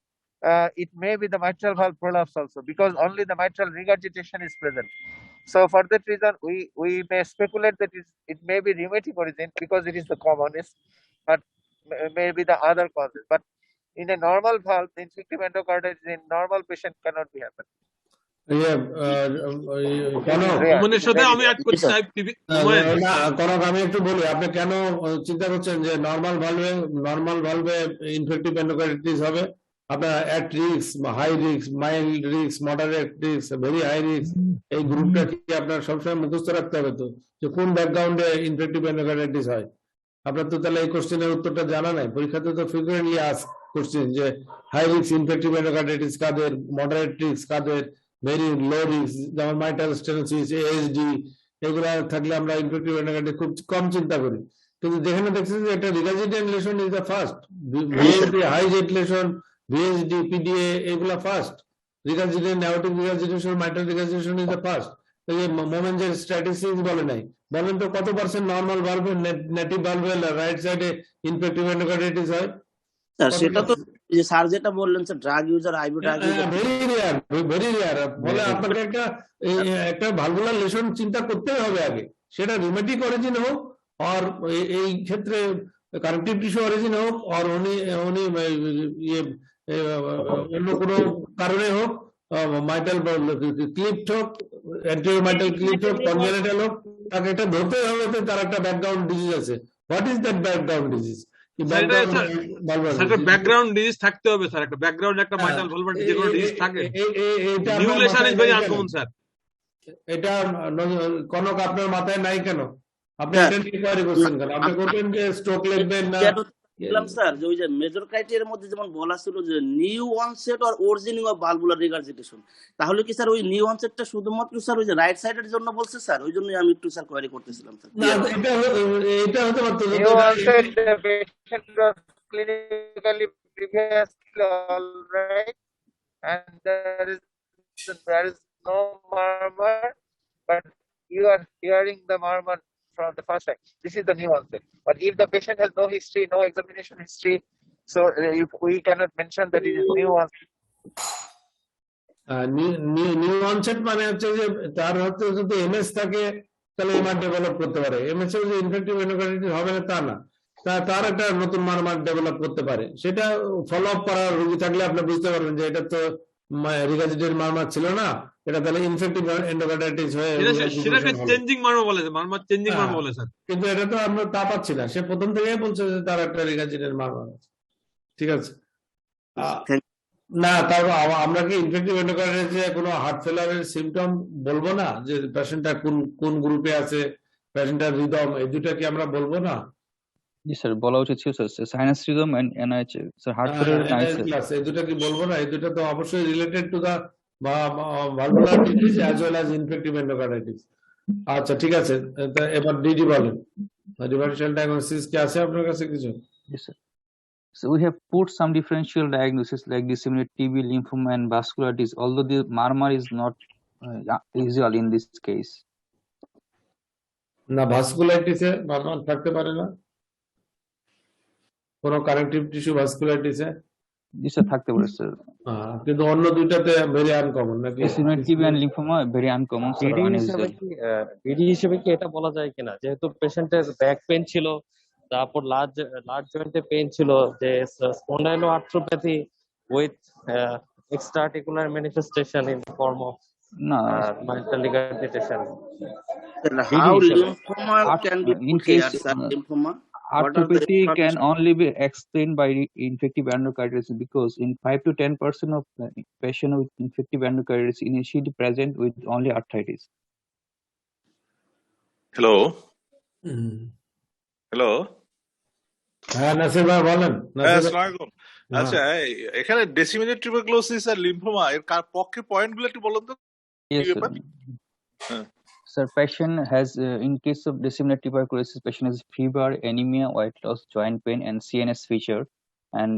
Speaker 8: it may be the mitral valve prolapse also because only the mitral regurgitation is present. So for that reason, we may speculate that it may be rheumatic origin because it is the commonest, but maybe the other causes. But in a normal valve, the infective endocarditis in normal patient cannot be happen.
Speaker 2: আমি একটু বলি, আপনি কেন চিন্তা করছেন যে normal ভালভে infective endocarditis হবে? আপনার at risk, high risk, mild risk, moderate risk, very high risk, এই গ্রুপটা কি আপনার সবসময় মুখস্থ রাখতে হবে তো, যে কোন ব্যাকগ্রাউন্ডে ইনফেক্টিভ এন্ডোকার্ডিটিস হয়? আপনার তো তাহলে এই কোশ্চেনের উত্তরটা জানা নাই। পরীক্ষাতে তো ফ্রিকুয়েন্টলি আস্ক কোশ্চেন যে হাই রিস্ক ইনফেক্টিভ এন্ডোকার্ডিটিস কাদের, মডারেট রিস্ক কাদের, ভেরি লো রিস্ক যেমন মাইট্রাল স্টেনোসিস, এএসডি, এগুলো থাকলে আমরা ইনফেক্টিভ এন্ডোকার্ডিটিস খুব কম চিন্তা করি। কিন্তু যেখানে দেখছেন যে একটা regurgitant lesion is the first, VSD, high jet lesion, VSD, PDA, এগুলা first. Regurgitant, aortic regurgitation, mitral regurgitation is the first. মোমেন্টের স্ট্যাটিস্টিক্স বলে নাই, বলেন তো কত পার্সেন্ট নরমাল ভালভে, নেটিভ ভালভে রাইট সাইডে ইনফেক্টিভ এন্ডোকার্ডিটিস হয়?
Speaker 3: স্যার সেটা তো যে স্যার যেটা বললেন sir, drug user, IV drug user,
Speaker 2: very rare. বলে আপনাকে একটা ভালভুলার লেশন চিন্তা করতেই হবে আগে, সেটা রিউমেটিক অরিজিন হোক আর এই ক্ষেত্রে কানেকটিভ টিস্যু অরিজিন হোক আর উনি অন্য কোনো কারণে হোক, মাইটাল ক্লিপড হোক, অ্যান্টেরিয়র মাইটাল ক্লিপড হোক, কনজেনিটাল হোক, তাকে এটা ধরতে হবে যে তার একটা ব্যাকগ্রাউন্ড ডিজিজ আছে। What is that background disease?
Speaker 12: Background disease থাকতে হবে স্যার, একটা ব্যাকগ্রাউন্ড, একটা মাইটাল ভালভার যে কোনো ডিজিজ থাকে। নিউলেশন ইজ ভেরি আনকমন স্যার।
Speaker 2: এটা কনক আপনার মাথায় নাই কেন? আপনি এটা ইনকোয়ারি করছেন কেন? আপনি করবেন যে স্ট্রোক লিখবেন না?
Speaker 3: স্যার যে ওই যে মেজর ক্রাইটেরিয়ার মধ্যে যেমন বলা ছিল যে new onset or originating of valvular regurgitation, তাহলে কি স্যার ওই নিউ অনসেটটা শুধুমাত্র স্যার ওই যে রাইট সাইডের জন্য বলছে স্যার? ওই জন্যই আমি একটু স্যার কোয়ারি করতেছিলাম স্যার।
Speaker 2: না, এটা হতে পারতো
Speaker 8: new onset the patient was clinically previously all right and there is then there is no murmur, but you are hearing the murmur from the first time. This is the new onset. But if the patient has no history, no examination history, so if we cannot mention that it is new onset.
Speaker 2: New onset মানে হচ্ছে যে তার হচ্ছে যদি MS থাকে তাহলে MR develop করতে পারে। এমএস এর যে ইনফেক্টিভ এন্ডোকার্ডিটিস হবে না তা না, তার একটা নতুন মারমার ডেভেলপ করতে পারে। সেটা ফলো আপ করা রোগী থাকলে আপনি বুঝতে পারবেন যে এটা তো রিগাজিটেড মারমার ছিল না, এটা তাহলে ইনফেক্টিভ এন্ডোকার্ডিটিস হয়ে
Speaker 12: সেটাকে চেঞ্জিং মারমার বলে, মারমার চেঞ্জিং মারমার বলে স্যার।
Speaker 2: কিন্তু এটা তো আমরা তা পাচ্ছি না, সে প্রথম থেকেই বলছে যে তার একটা রিগাজিটেড মারমার আছে। ঠিক আছে, না তাও আমরা কি ইনফেক্টিভ এন্ডোকার্ডিটিসে কোনো হার্ট ফেলারের সিম্পটম বলবো না, যে পেশেন্টটা কোন গ্রুপে আছে, পেশেন্টের রিদম, এই দুটো কি আমরা বলবো না?
Speaker 1: জি স্যার, বলা উচিত ছিল sir. Sinus rhythm and NIH sir, heart failure
Speaker 2: class, এই দুটো কি বলবো না? এই দুটো তো অবশ্যই related to the valvular disease as well as infective endocarditis. আচ্ছা ঠিক আছে, এবার ডিডি বলেন, ডিফারেনশিয়াল ডায়াগনোসিস কি আছে আপনার কাছে কিছু?
Speaker 1: জি sir. So we have put some differential diagnosis like disseminated TB, lymphoma, and vasculitis, although the murmur is not usual in this case.
Speaker 2: না, ভাস্কুলাইটিসে মারমার থাকতে পারে না, কোনো কানেকটিভ টিস্যু ভাস্কুলাইটিসে
Speaker 1: জি স্যার থাকতে পারে স্যার,
Speaker 2: কিন্তু অন্য দুইটাতে ভেরি আনকমন নাকি?
Speaker 1: disseminated TB and lymphoma very uncommon sir, unusual.
Speaker 13: DD হিসেবে কি এটা বলা যায় কিনা, যেহেতু পেশেন্টের ব্যাক পেইন ছিল, তারপর লার্জ জয়েন্টে পেইন ছিল, যে spondyloarthropathy with extra articular manifestation in the form of mitral regurgitation.
Speaker 3: How lymphoma can be put here, sir? Lymphoma,
Speaker 1: Arthropathy can only be explained by infective endocarditis because in 5 to 10% of patients with infective endocarditis initially present with only arthritis.
Speaker 12: Hello hello,
Speaker 2: হ্যাঁ নাসির ভাই বলেন।
Speaker 12: আসসালামু আলাইকুম। আচ্ছা, এখানে disseminated tuberculosis আর lymphoma এর পক্ষে পয়েন্টগুলো একটু বলুন তো।
Speaker 1: Yes, sir. Sir, patient has, in case of disseminated tuberculosis, patient has fever, anemia, weight loss, joint pain, and CNS feature.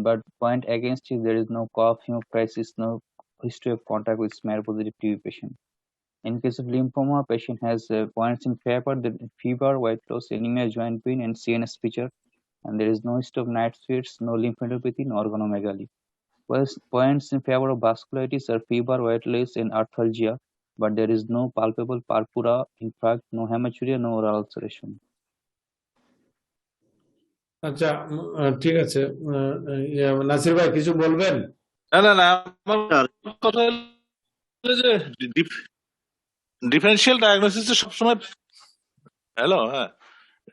Speaker 1: But point against is there is no cough, hemoptysis, no history of contact with smear-positive TB patient. In case of lymphoma, patient has points in fever, fever, weight loss, anemia, joint pain, and CNS feature, and there is no history of night sweats, no lymphadenopathy, no organomegaly. Points in favor of vasculitis are fever, weight loss, and arthalgia, but there is no palpable purpura, infarct, no hematuria, no oral ulceration.
Speaker 2: আচ্ছা ঠিক আছে, নাসির ভাই কিছু বলবেন?
Speaker 12: না আমার কথা হলো যে ডিফারেনশিয়াল ডায়াগনোসিস তো সবসময়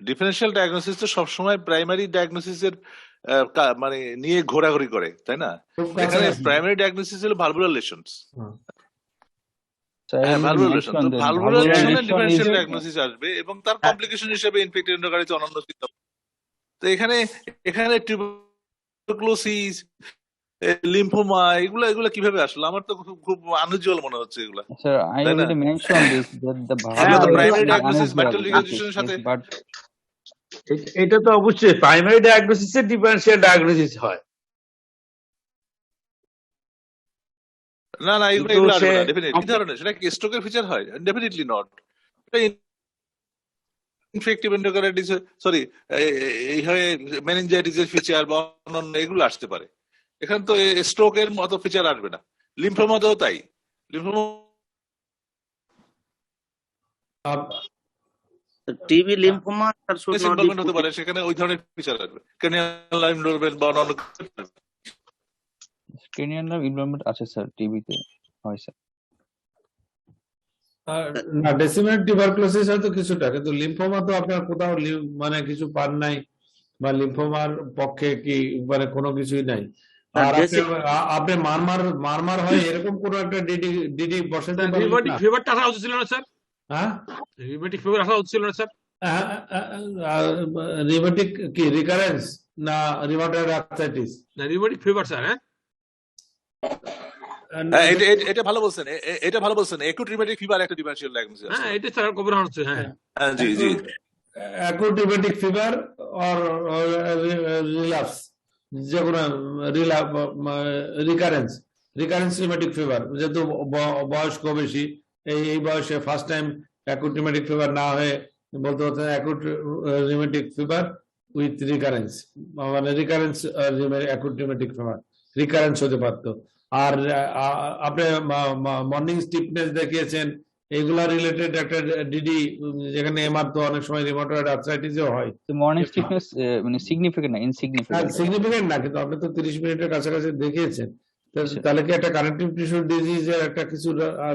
Speaker 12: ডিফারেনশিয়াল ডায়াগনোসিস তো সবসময় প্রাইমারি ডায়াগনোসিসের মানে নিয়ে ঘোরাঘুরি করে, তাই না? এখানে প্রাইমারি ডায়াগনোসিস হলো ভালভুলার লেশনস। ভালভুলার লেশনের ডিফারেনশিয়াল ডায়াগনোসিস আসবে এবং তার কমপ্লিকেশন হিসেবে ইনফেক্টিভ এন্ডোকার্ডিটিস অন্যান্য সিম্পটম। তো এখানে টিউবারকুলোসিস, লিম্ফোমা এগুলা কিভাবে আসলো? আমার তো খুব আনইউজুয়াল মনে হচ্ছে এগুলা।
Speaker 1: Sir, I already mentioned this that the
Speaker 12: primary diagnosis mitral রিগার্জিটেশনের সাথে,
Speaker 11: বাট এটা তো অবশ্যই প্রাইমারি ডায়াগনোসিসে ডিফারেনশিয়াল ডায়াগনোসিস হয়।
Speaker 12: না এগুলো আসবে না ডেফিনেটলি। কি ধরনের? সেটা কি স্ট্রোকের ফিচার হয়? Definitely not. এটা ইনফেক্টিভ এন্ডোকার্ডিটিস, সরি, এই হয় মেনিনজাইটিসের ফিচার বা অন্যান্য এগুলো আসতে পারে। এখানে তো স্ট্রোকের মতো ফিচার আসবে না। লিম্ফোমাতেও তাই। লিম্ফোমা
Speaker 3: টিবি লিম্ফোমা
Speaker 12: হতে পারে, সেখানে ওই ধরনের ফিচার আসবে। ক্রেনিয়াল ইনভলভমেন্ট বা অন্যান্য
Speaker 1: ক্রেনিয়াল ইনভলভমেন্ট আছে স্যার, টিবিতে হয় স্যার।
Speaker 2: না, ডিসেমিনেটেড টিউবারকুলোসিস হয়তো কিছুটা, কিন্তু লিম্ফোমা তো আপনার কোথাও মানে কিছু পান নাই, বা লিম্ফোমার পক্ষে কি মানে কোনো কিছুই নাই। আর আপনি মারমার হয় এরকম কোন একটা ডিডি বসাতে পারেন না।
Speaker 12: রিউমেটিক ফিভারটা আসা উচিত ছিল না স্যার?
Speaker 2: হ্যাঁ,
Speaker 12: রিউমেটিক ফিভার আসা উচিত ছিল না স্যার?
Speaker 2: রিউমেটিক কি রিকারেন্স না রিউমেটয়েড আর্থ্রাইটিস? না,
Speaker 12: রিউমেটিক ফিভার স্যার। এটা ভালো বলছেন, এটা ভালো বলছেন। অ্যাকুট রিউমেটিক ফিভার একটা ডিফারেনশিয়াল ডায়াগনোসিস। হ্যাঁ, এটা স্যার কভার হচ্ছে। হ্যাঁ জি।
Speaker 2: Acute rheumatic fever or relapse, যেগুলো রিকারেন্স, রিকারেন্স রিউমেটিক ফিভার, যেহেতু বয়স খুব বেশি, এই বয়সে first time acute rheumatic fever না হয়ে বলতে হচ্ছে acute rheumatic fever with recurrence, মানে recurrence acute rheumatic fever recurrence হতে পারতো। আর আপনি মর্নিং স্টিফনেস দেখিয়েছেন, এগুলা রিলেটেড একটা ডিডি, যেখানে এমআর তো অনেক সময় রিউমাটয়েড আর্থ্রাইটিসও হয়।
Speaker 1: মর্নিং স্টিফনেস মানে সিগনিফিকেন্ট না, ইনসিগনিফিকেন্ট।
Speaker 2: সিগনিফিকেন্ট না, কিন্তু আপনি তো 30 মিনিটের কাছাকাছি দেখিয়েছেন, তাহলে কি একটা কানেকটিভ টিস্যু ডিজিজের একটা কিছু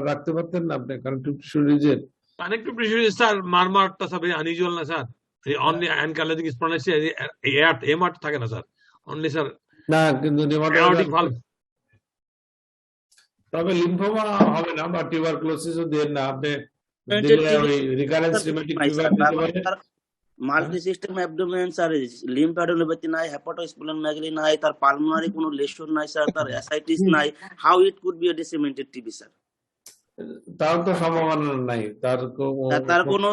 Speaker 2: রাখতে পারতেন না আপনি? কানেকটিভ টিস্যু ডিজিজের
Speaker 14: কানেকটিভ টিস্যু স্যার মারমারটা সব আনইউজুয়াল না স্যার, এই অনলি অ্যানকালোজিক স্পন্ডাইটিস এমআর থাকে না স্যার, অনলি স্যার
Speaker 2: না, কিন্তু
Speaker 14: অ্যাওর্টিক ভালভ।
Speaker 2: তবে লিম্ফোমা হবে না বা টিউবারকুলোসিসও দেন না আপনি, দিলে ওই রিকারেন্স রিউমেটিক ফিভার দিতে পারে।
Speaker 3: Multi system abdomen sir, lymphadenopathy নাই, হেপাটোস্প্লেনোমেগালি নাই, তার পালমোনারি কোনো লেশন নাই স্যার, তার অ্যাসাইটিস নাই, how it could be a disseminated TB sir?
Speaker 2: তার তো সম্ভাবনা নাই,
Speaker 3: তার কোনো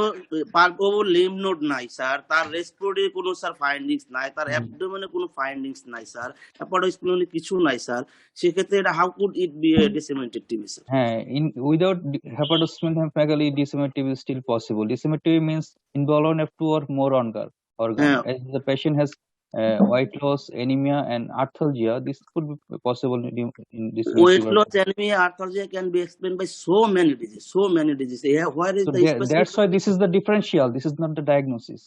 Speaker 3: পালপেবল লিম্ফ নোড নাই স্যার, তার রেসপিরেটরি কোনো স্যার ফাইন্ডিংস নাই, তার অ্যাবডোমেনে কোনো ফাইন্ডিংস নাই স্যার, হেপাটোস্প্লেনোমেগালি কিছু নাই স্যার, সেক্ষেত্রে এটা how could it be a disseminated TB sir?
Speaker 1: হ্যাঁ, without hepatosplenomegaly disseminated TB is still possible. Disseminated TB means involvement of 2 or more organ. As the patient has weight loss, anemia, and arthalgia, this could be possible in this.
Speaker 3: Weight loss, anemia, arthalgia can be explained by so many diseases. Yeah, where is
Speaker 1: So
Speaker 3: the specific?
Speaker 1: that's why this is the differential. This is not the diagnosis.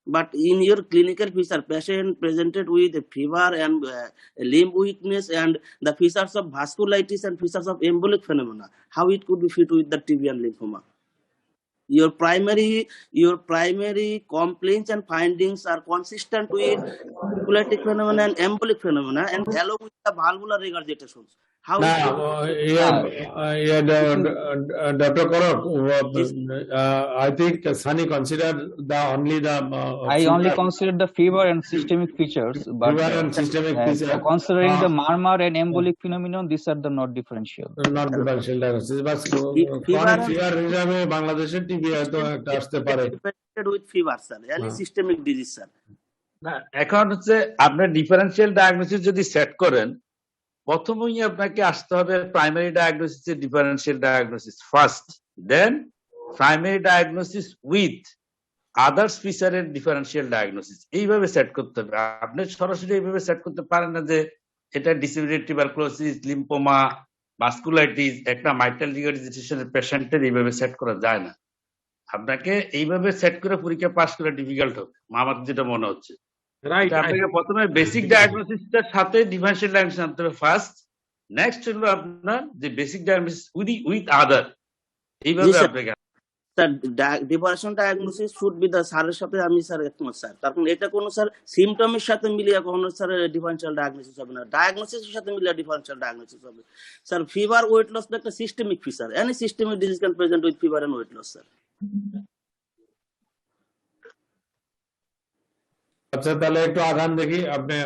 Speaker 3: But in your clinical feature, patient presented with a fever and limb weakness and the features of vasculitis and features of embolic phenomena. How it could be fit with the TB and lymphoma? Your primary complaints and findings are consistent with vasculitic phenomena and embolic phenomena, and along with the valvular regurgitations. How
Speaker 2: Dr. Korok, I think Sunny considered
Speaker 1: I only considered the fever and systemic features, but considering the murmur and embolic phenomenon, these are the not differential.
Speaker 2: Not differential diagnosis, but chronic fever হিসাবে বাংলাদেশের TB হয়তো একটা আসতে পারে
Speaker 3: with fever sir, any systemic disease sir.
Speaker 11: না, এখন হচ্ছে আপনি ডিফারেন্সিয়াল ডায়াগনোসিস যদি সেট করেন, প্রথমেই আপনাকে আসতে হবে primary diagnosis, differential diagnosis first, then primary diagnosis with others ফিচারের ডিফারেন্সিয়াল ডায়াগনোসিস, এইভাবে সেট করতে হবে। আপনি সরাসরি এইভাবে সেট করতে পারেন না যে এটা ডিসেমিনেটেড টিউবারকুলোসিস, লিম্ফোমা, ভাস্কুলাইটিস, একটা মাইট্রাল রিগারজিটেশনের পেশেন্টের এইভাবে সেট করা যায় না। আপনাকে এইভাবে সেট করে পরীক্ষা পাস করা ডিফিকাল্ট হবে, আমার যেটা মনে হচ্ছে। আপনাকে প্রথমে বেসিক ডায়াগনোসিসটার সাথে ডিফারেন্সিয়াল ডায়াগনোসিস আনতে হবে ফার্স্ট, নেক্সট হলো আপনার যে বেসিক ডায়াগনোসিস উইথ আদার, এইভাবে আপনাকে
Speaker 3: sir differential diagnosis should be the স্যারের সাথে আমি স্যার একমত স্যার, কারণ এটা কোনো স্যার সিমটমের সাথে মিলিয়ে কখনো স্যার ডিফারেন্সিয়াল ডায়াগনোসিস হবে না, ডায়াগনোসিসের সাথে মিলিয়ে ডিফারেন্সিয়াল ডায়াগনোসিস হবে স্যার। ফিভার ওয়েট লস একটা systemic feature, any systemic disease can present with fever and weight loss sir.
Speaker 2: আচ্ছা, তাহলে একটু আগান দেখি আপনি,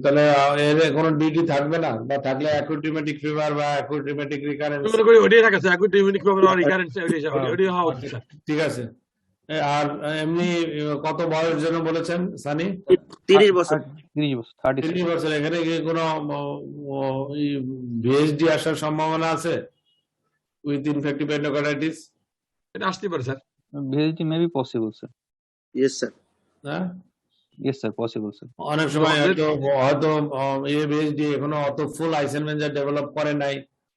Speaker 2: তাহলে এর কোনো ডিডি থাকবে না, বা থাকলে অ্যাকুট রিউমেটিক ফিভার বা অ্যাকুট রিউমেটিক রিকারেন্স
Speaker 14: ওটাই থাকে স্যার, অ্যাকুট রিউমেটিক ফিভার আর রিকারেন্স ওটাই হওয়া উচিত স্যার।
Speaker 2: ঠিক আছে। আর এমনি কত বয়স যেন বলেছেন সানি?
Speaker 3: 30 বছর।
Speaker 2: 30 বছর। এখানে কি কোনো ভিএসডি আসার সম্ভাবনা আছে উইথ ইনফেক্টিভ এন্ডোকার্ডাইটিস?
Speaker 14: এটা আসতে পারে sir.
Speaker 1: VSD may be possible sir.
Speaker 3: Yes sir.
Speaker 2: হ্যাঁ,
Speaker 1: ইয়েস স্যার, পসিবল স্যার।
Speaker 2: অনেক সময় হয়তো ভিএসডি এখনো অত ফুল আইসেনমেন্ট ডেভেলপ করে নাই,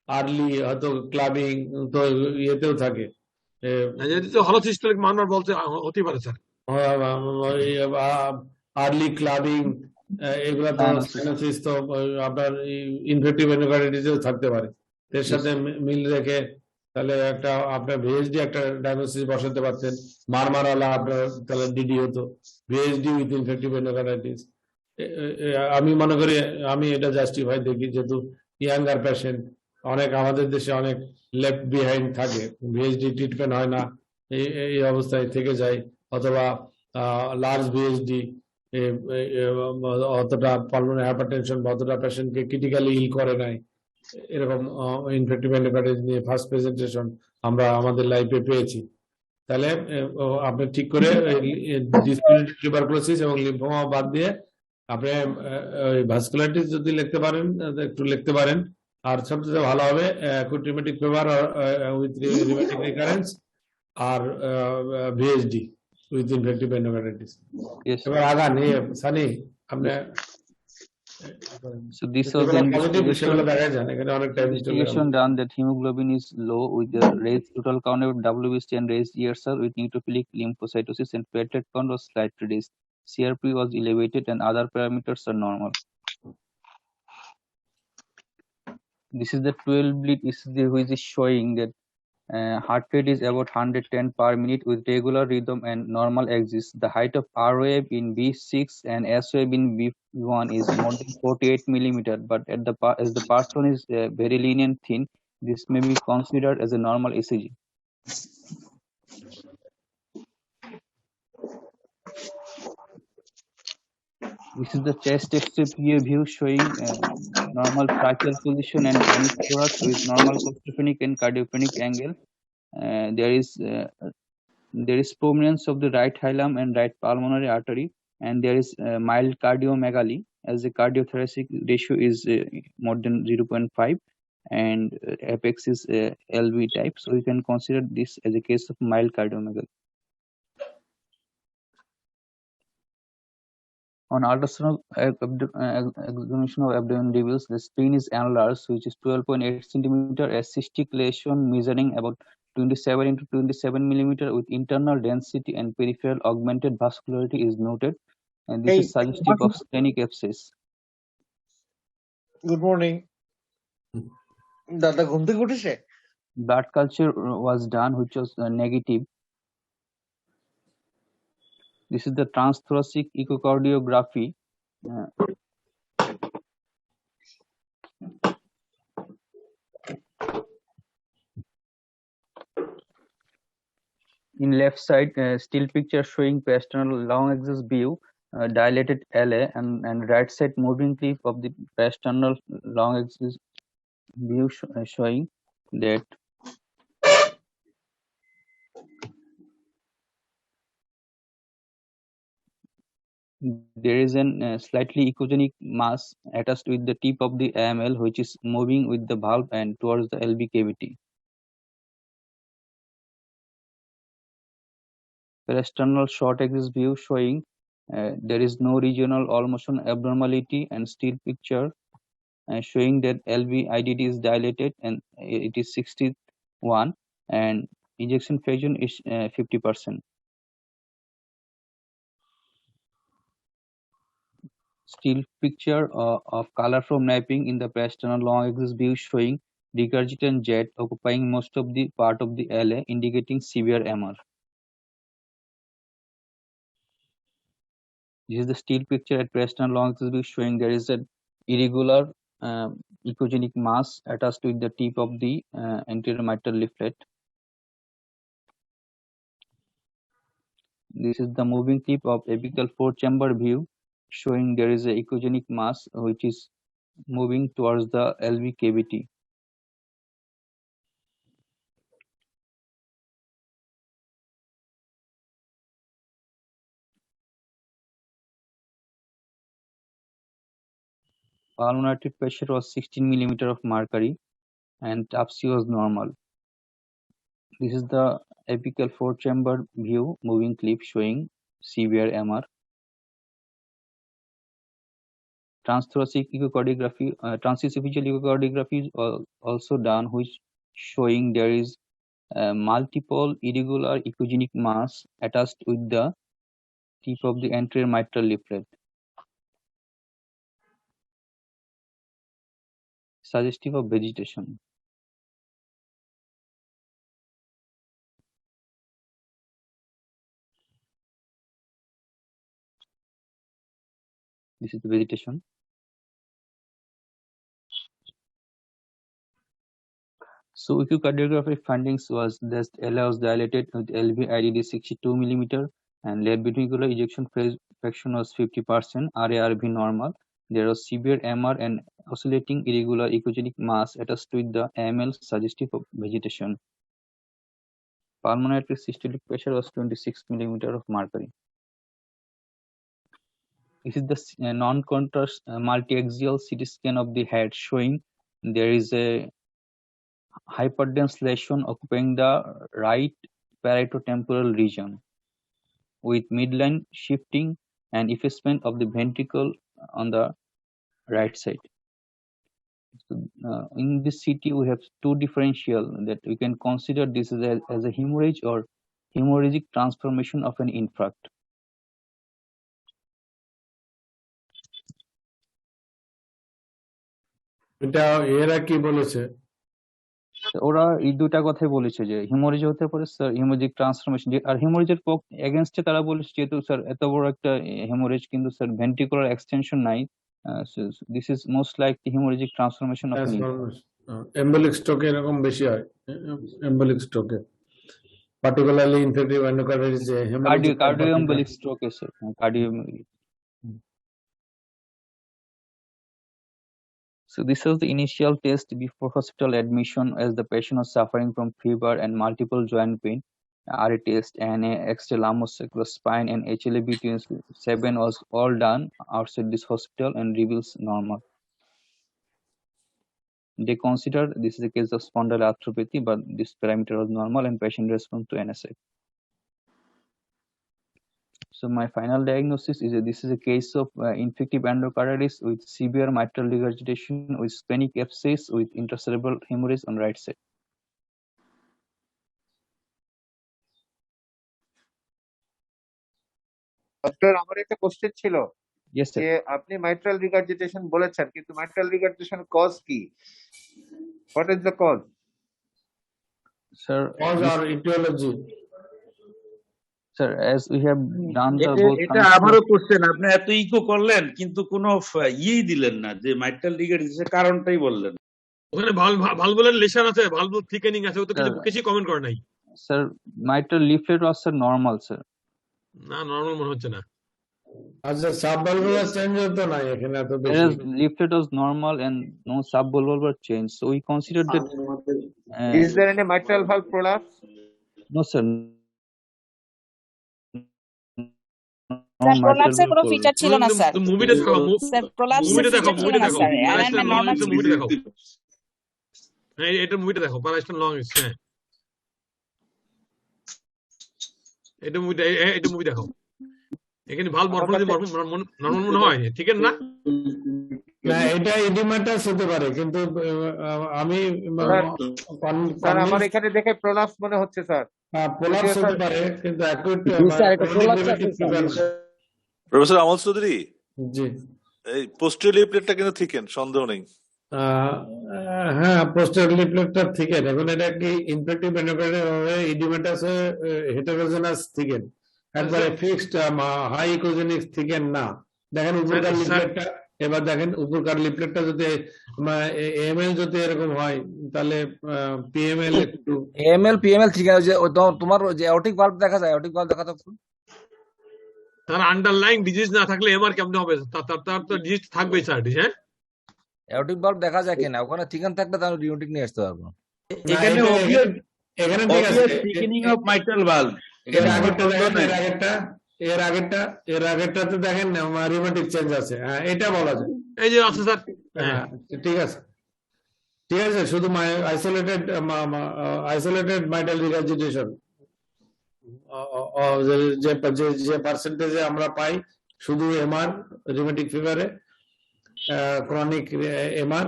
Speaker 2: আর্লি হয়তো ক্লাবিং তো ইয়েতেও থাকে,
Speaker 14: হলোসিস্টেমিক মারমার বলতে হতে পারে স্যার,
Speaker 2: আর্লি ক্লাবিং, এগুলা তো সাইনোসিস তো আপনার ইনফেক্টিভ এন্ডোকার্ডাইটিসেও থাকতে পারে। এর সাথে মিল রেখে তাহলে একটা আপনার ভিএসডি একটা ডায়াগনোসিস বসাতে পারতেন, মারমারওয়ালা আপনার তাহলে ডিডি হতো, ভিএসডি উইথ ইনফেক্টিভ এন্ডোকার্ডাইটিস। আমি মনে করি আমি এটা জাস্টিফাই দেখি, যেহেতু ইয়াঙ্গার পেশেন্ট অনেক আমাদের দেশে অনেক লেফট বিহাইন্ড থাকে, ভিএসডি ট্রিটমেন্ট হয় না, এই অবস্থায় থেকে যায়, অথবা লার্জ ভিএসডি অতটা পালমোনারি হাইপারটেনশন বা অতটা পেশেন্টকে ক্রিটিক্যালি ইল করে নাই, এরকম ইনফেক্টিভ এন্ডোকার্ডাইটিস নিয়ে ফার্স্ট প্রেজেন্টেশন আমরা আমাদের লাইফে পেয়েছি। তাহলে আপনি ঠিক করে ডিসেমিনেটেড টিউবারকুলোসিস এবং লিম্ফোমা বাদ দিয়ে আপনি ভাস্কুলাইটিস যদি লিখতে পারেন একটু লিখতে পারেন,
Speaker 14: আর সবচেয়ে ভালো হবে acute rheumatic fever with rheumatic recurrence আর ভিএসডি উইথ ইনফেক্টিভ এন্ডোকার্ডিটিস। এবার আগান সানি আপনি
Speaker 1: So this was the
Speaker 14: সেগুলো দেখা যান, এখানে অনেক টাইম চলে গেল।
Speaker 1: investigation done that hemoglobin is low with the raised total count of WBC and raised ESR with neutrophilic lymphocytosis and platelet count was slightly raised. CRP was elevated and other parameters are normal. This is the 12 bleed ECG which is showing that heart rate is about 110 per minute with regular rhythm and normal exists. The height of R wave in B6 and S wave in B1 is more than 48 millimeter, but as the person is very lean and thin, this may be considered as a normal ECG. This is the chest X-ray view showing normal tracheal position and thorax with normal claustrogenic and cardiogenic angle. There is prominence of the right hilum and right pulmonary artery, and there is mild cardiomegaly as the cardiothoracic ratio is more than 0.5 and apex is LV type, so we can consider this as a case of mild cardiomegaly. On ultrasound examination of abdomen reveals the spleen is enlarged, which is 12.8 centimeter, a cystic lesion measuring about 27 into 27 millimeter with internal density and peripheral augmented vascularity is noted, and this is suggestive of splenic abscess.
Speaker 8: Good morning. দাদা ঘুম থেকে উঠেছে?
Speaker 1: Blood culture was done, which was negative. This is the transthoracic echocardiography. In left side, still picture showing pasternal long axis view, dilated LA, and right side moving clip of the pasternal long axis view showing that there is an slightly echogenic mass attached with the tip of the AML, which is moving with the valve and towards the LV cavity. External short axis view showing there is no regional all motion abnormality, and still picture showing that LV IDD is dilated and it is 61 and ejection fraction is 50%. Still picture of color from mapping in the pasternal long axis view showing regurgitant jet occupying most of the part of the LA, indicating severe MR. This is the still picture at pasternal long axis view showing there is an irregular echogenic mass attached with the tip of the anterior mitral leaflet. This is the moving clip of apical 4-chamber view showing there is a echogenic mass which is moving towards the LV cavity. Pulmonary pressure was 16 millimeter of mercury and TAPSI was normal. This is the apical 4-chamber view moving clip showing severe MR. Transthoracic echocardiography, transesophageal echocardiography is also done, which showing there is multiple irregular echogenic mass attached with the tip of the anterior mitral leaflet, suggestive of vegetation. This is the vegetation. So echocardiographic findings was that LA was dilated with LV IDD 62 millimeter and left ventricular ejection fraction was 50%, RARV normal. There was severe MR and oscillating irregular echogenic mass attached with the AML, suggestive of vegetation. Pulmonary systolic pressure was 26 millimeter of mercury. This is the non-contrast multi-axial CT scan of the head showing there is a hyperdense lesion occupying the right parietotemporal region with midline shifting and effacement of the ventricle on the right side. So, in this CT, we have two differential that we can consider this as a hemorrhage or hemorrhagic transformation of an infarct.
Speaker 14: এটা এরা কি বলেছে?
Speaker 1: ওরা এই দুটা কথাই বলেছে যে হিমোরেজ হতে পারে স্যার, হিমোরেজিক ট্রান্সফরমেশন, আর হিমোরেজের এগেনস্টে তারা বলেছে যেহেতু স্যার এত বড় একটা হিমোরেজ কিন্তু স্যার ভেন্ট্রিকুলার এক্সটেনশন নাই, this is most like haemorrhagic transformation of
Speaker 14: embolic স্ট্রোকে এরকম বেশি হয়, এম্বলিক স্ট্রোকে particularly infective endocarditis
Speaker 1: cardio embolic স্ট্রোকে sir, cardio. So this was the initial test before hospital admission as the patient was suffering from fever and multiple joint pain. RA test and external lumosacral spine and HLA between 7 was all done outside this hospital and reveals normal. They consider this is a case of spondyloarthropathy, but this parameter was normal and patient responds to NSA. So my final diagnosis is that this is a case of infective endocarditis with severe mitral regurgitation with splenic abscess with intracerebral hemorrhage on right side.
Speaker 8: Doctor, আমার একটা question ছিল।
Speaker 1: Yes sir.
Speaker 8: যে আপনি mitral regurgitation বলেছেন, কিন্তু mitral regurgitation cause কি? What is the cause?
Speaker 1: Sir,
Speaker 14: cause or etiology?
Speaker 1: Sir, as we have done the
Speaker 11: এটা আমারও কোশ্চেন। আপনি এত ইকো করলেন কিন্তু কোনো ইয়েই দিলেন না যে মাইট্রাল রিগার্জিটেশনের কারণটাই বললেন।
Speaker 14: ওখানে ভালভুলার লেশন আছে, ভালভু থিকেনিং আছে, ও তো কিছু কমেন্ট করে নাই।
Speaker 1: Sir mitral leaflet was sir normal sir.
Speaker 14: না, নরমাল মনে হচ্ছে না। আচ্ছা, সাবভালভুলার চেঞ্জ হতো না এখানে এত বেশি।
Speaker 1: Leaflet was normal and no subvalvular change, so we considered that.
Speaker 8: Is there any mitral valve prolapse?
Speaker 1: No sir.
Speaker 7: প্রলাপসের কোনো ফিচার ছিল না স্যার।
Speaker 14: মুভিটা দেখো,
Speaker 7: স্যার প্রলাপসের ফিচার ছিল না স্যার, অ্যালাইনমেন্ট নরমাল ছিল।
Speaker 14: মুভিটা দেখো, হ্যাঁ এটা মুভিটা দেখো, পারাইশন লং ইজ, হ্যাঁ এটা মুভি দেখো। এখানে ভাল মরফোলজি নরমাল মনে হয়, ঠিক আছে না? না, এটা এডিমাটাস হতে পারে, কিন্তু আমি
Speaker 8: স্যার আমার এখানে দেখে প্রলাপস মনে হচ্ছে স্যার।
Speaker 14: প্রলাপস হতে পারে, কিন্তু অ্যাকুট
Speaker 12: প্রফেসর আমল চৌধুরী,
Speaker 14: জি
Speaker 12: এই পোস্টেরিয়র লিফলেটটা কিন্তু থিকেন, সন্দেহ নেই।
Speaker 14: হ্যাঁ, পোস্টেরিয়র লিফলেটটা থিকেন। এখন এটা কি ইনফেক্টিভ এন্ডোকার্ডিটিস হবে, ইডিমাটাস হেটেরোজেনাস থিকেন, একবারে ফিক্সড হাই ইকোজেনিক থিকেন না। দেখেন উপরকার লিফলেটটা, এবার দেখেন উপরকার লিফলেটটা যদি এমএল যদি এরকম হয় তাহলে পিএমএল একটু
Speaker 15: পিএমএল ঠিক আছে। তোমার যে অটিক ভালভ দেখা যায়, অটিক ভালভ দেখা তো
Speaker 14: তার আন্ডারলাইং ডিজিজ না থাকলে এমআর কেমন হবে? তার তো ডিজিজ থাকবেই স্যার। হ্যাঁ,
Speaker 15: অটিক ভালভ দেখা যায় কিনা, ওখানে থিকেন থাকলে তাহলে রিউটিক নিয়ে আসতে পারবো।
Speaker 11: এখানে এখানে ঠিক আছে, থিকেনিং অফ মাইট্রাল ভালভ।
Speaker 14: এর আগেরটাতে দেখেন রিউমেটিক চেঞ্জ আছে, হ্যাঁ এটা বলা যায়। এই যে আছে স্যার, হ্যাঁ ঠিক আছে, ঠিক আছে। শুধু আইসোলেটেড মাইট্রাল রিগার্জিটেশন যে পার্সেন্টেজে আমরা পাই শুধু এমআর রিউমেটিক ফিভারে, ক্রনিক এমআর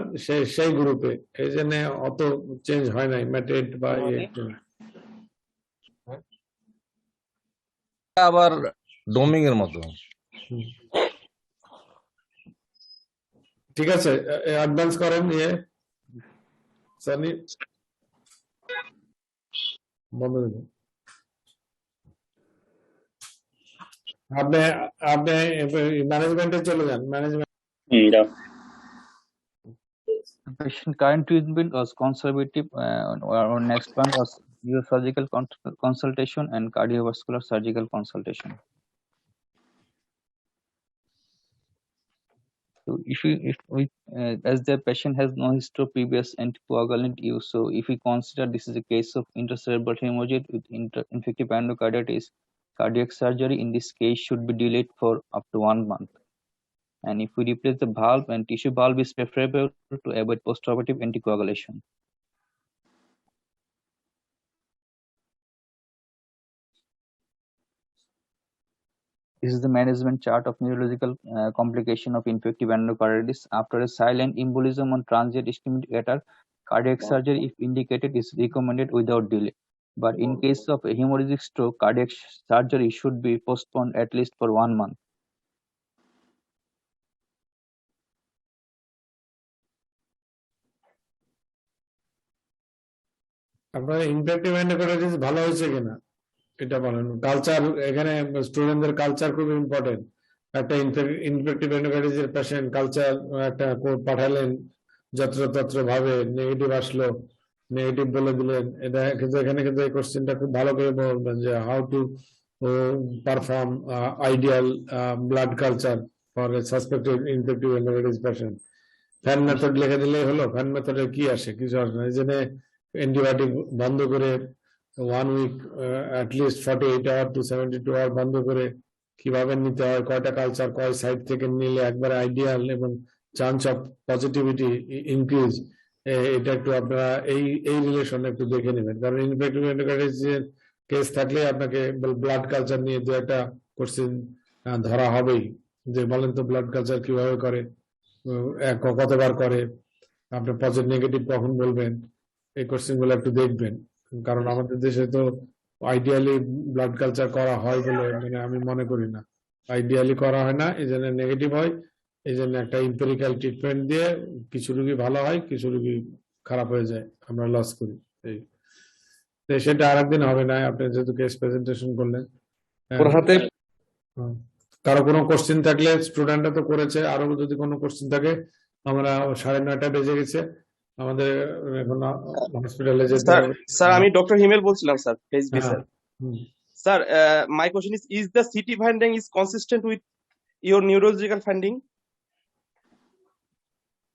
Speaker 14: সেই গ্রুপে, এই জন্য অত চেঞ্জ হয় নাই ম্যাটেড বা
Speaker 15: আবার ডোমিং এর মতো।
Speaker 14: ঠিক আছে, অ্যাডভান্স করেন ইয়ে সানি বন্ধ। আপনি ম্যানেজমেন্টে চলে যান। Management
Speaker 1: Patient current treatment was conservative. Our next one was neurosurgical consultation and cardiovascular surgical consultation. So if we as the patient has no history of previous anticoagulant use, so if we consider this is a case of intracerebral hemorrhage with infective endocarditis, cardiac surgery in this case should be delayed for up to 1 month. And if we replace the valve, and tissue valve is preferable to avoid postoperative anticoagulation. This is the management chart of neurological complication of infective endocarditis. After a silent embolism on transient ischemic attack, cardiac surgery, if indicated, is recommended without delay. But in case of a hemorrhagic stroke, cardiac surgery should be postponed at least for 1 month.
Speaker 14: আপনার infective এন্ডোকার্ডিটিস ভালো হয়েছে কিনা এটা বলেন। Culture, এখানে স্টুডেন্টদের culture খুব important. একটা ইনফেক্টিভ এন্ডোকার্ডিটিস এর পেশেন্ট কালচার একটা পাঠালেন, যত্রতত্র ভাবে নেগেটিভ আসলো, নেগেটিভ বলে দিলেন। এটা কিন্তু এখানে কিন্তু এই কোশ্চেনটা খুব ভালো করে বলবেন যে how to perform ideal blood culture for a suspected infective endocarditis patient. Fan method লিখে দিলেই হলো। ফ্যান মেথডে কি আসে? কিছু আসে না। এই জন্য অ্যান্টিবায়োটিক বন্ধ করে 1 week at least 48 hour to 72 hour বন্ধ করে কিভাবে নিতে হয়, কয়টা কালচার কয় সাইড থেকে নিলে একবারে আইডিয়াল এবং চান্স অফ পজিটিভিটি ইনক্রিজ, এটা একটু আপনারা এই রিলেশন একটু দেখে নেবেন। কারণ ইনফেক্টিভ এন্ডোকার্ডিটিসের কেস থাকলে আপনাকে ব্লাড কালচার নিয়ে দু একটা কোশ্চেন ধরা হবেই, যে বলেন তো ব্লাড কালচার কিভাবে করে, কতবার করে, আপনি পজিটিভ নেগেটিভ কখন বলবেন, এই কোশ্চেন গুলো একটু দেখবেন। কারণ আমাদের দেশে তো আইডিয়ালি ব্লাড কালচার করা হয় বলে মানে আমি মনে করি না, আইডিয়ালি করা হয় না, এই জন্য নেগেটিভ হয়। এই জন্য একটা ইম্পেরিক্যাল ট্রিটমেন্ট দিয়ে কিছু রোগী ভালো হয়, কিছু রোগী খারাপ হয়ে যায়, আমরা লস করি। সেটা আরেকদিন হবে না, আপনি যেহেতু কেস প্রেজেন্টেশন করলেন। কারো কোনো কোশ্চেন থাকলে, স্টুডেন্টরা তো করেছে, আরো যদি কোনো কোশ্চেন থাকে, আমরা 9:30 বেজে গেছে আমাদের, এখন হসপিটালে যেতে হবে।
Speaker 6: স্যার আমি ডক্টর হিমেল বলছিলাম স্যার, ফেসবি sir. Sir my question is the CT finding is consistent with your neurological finding?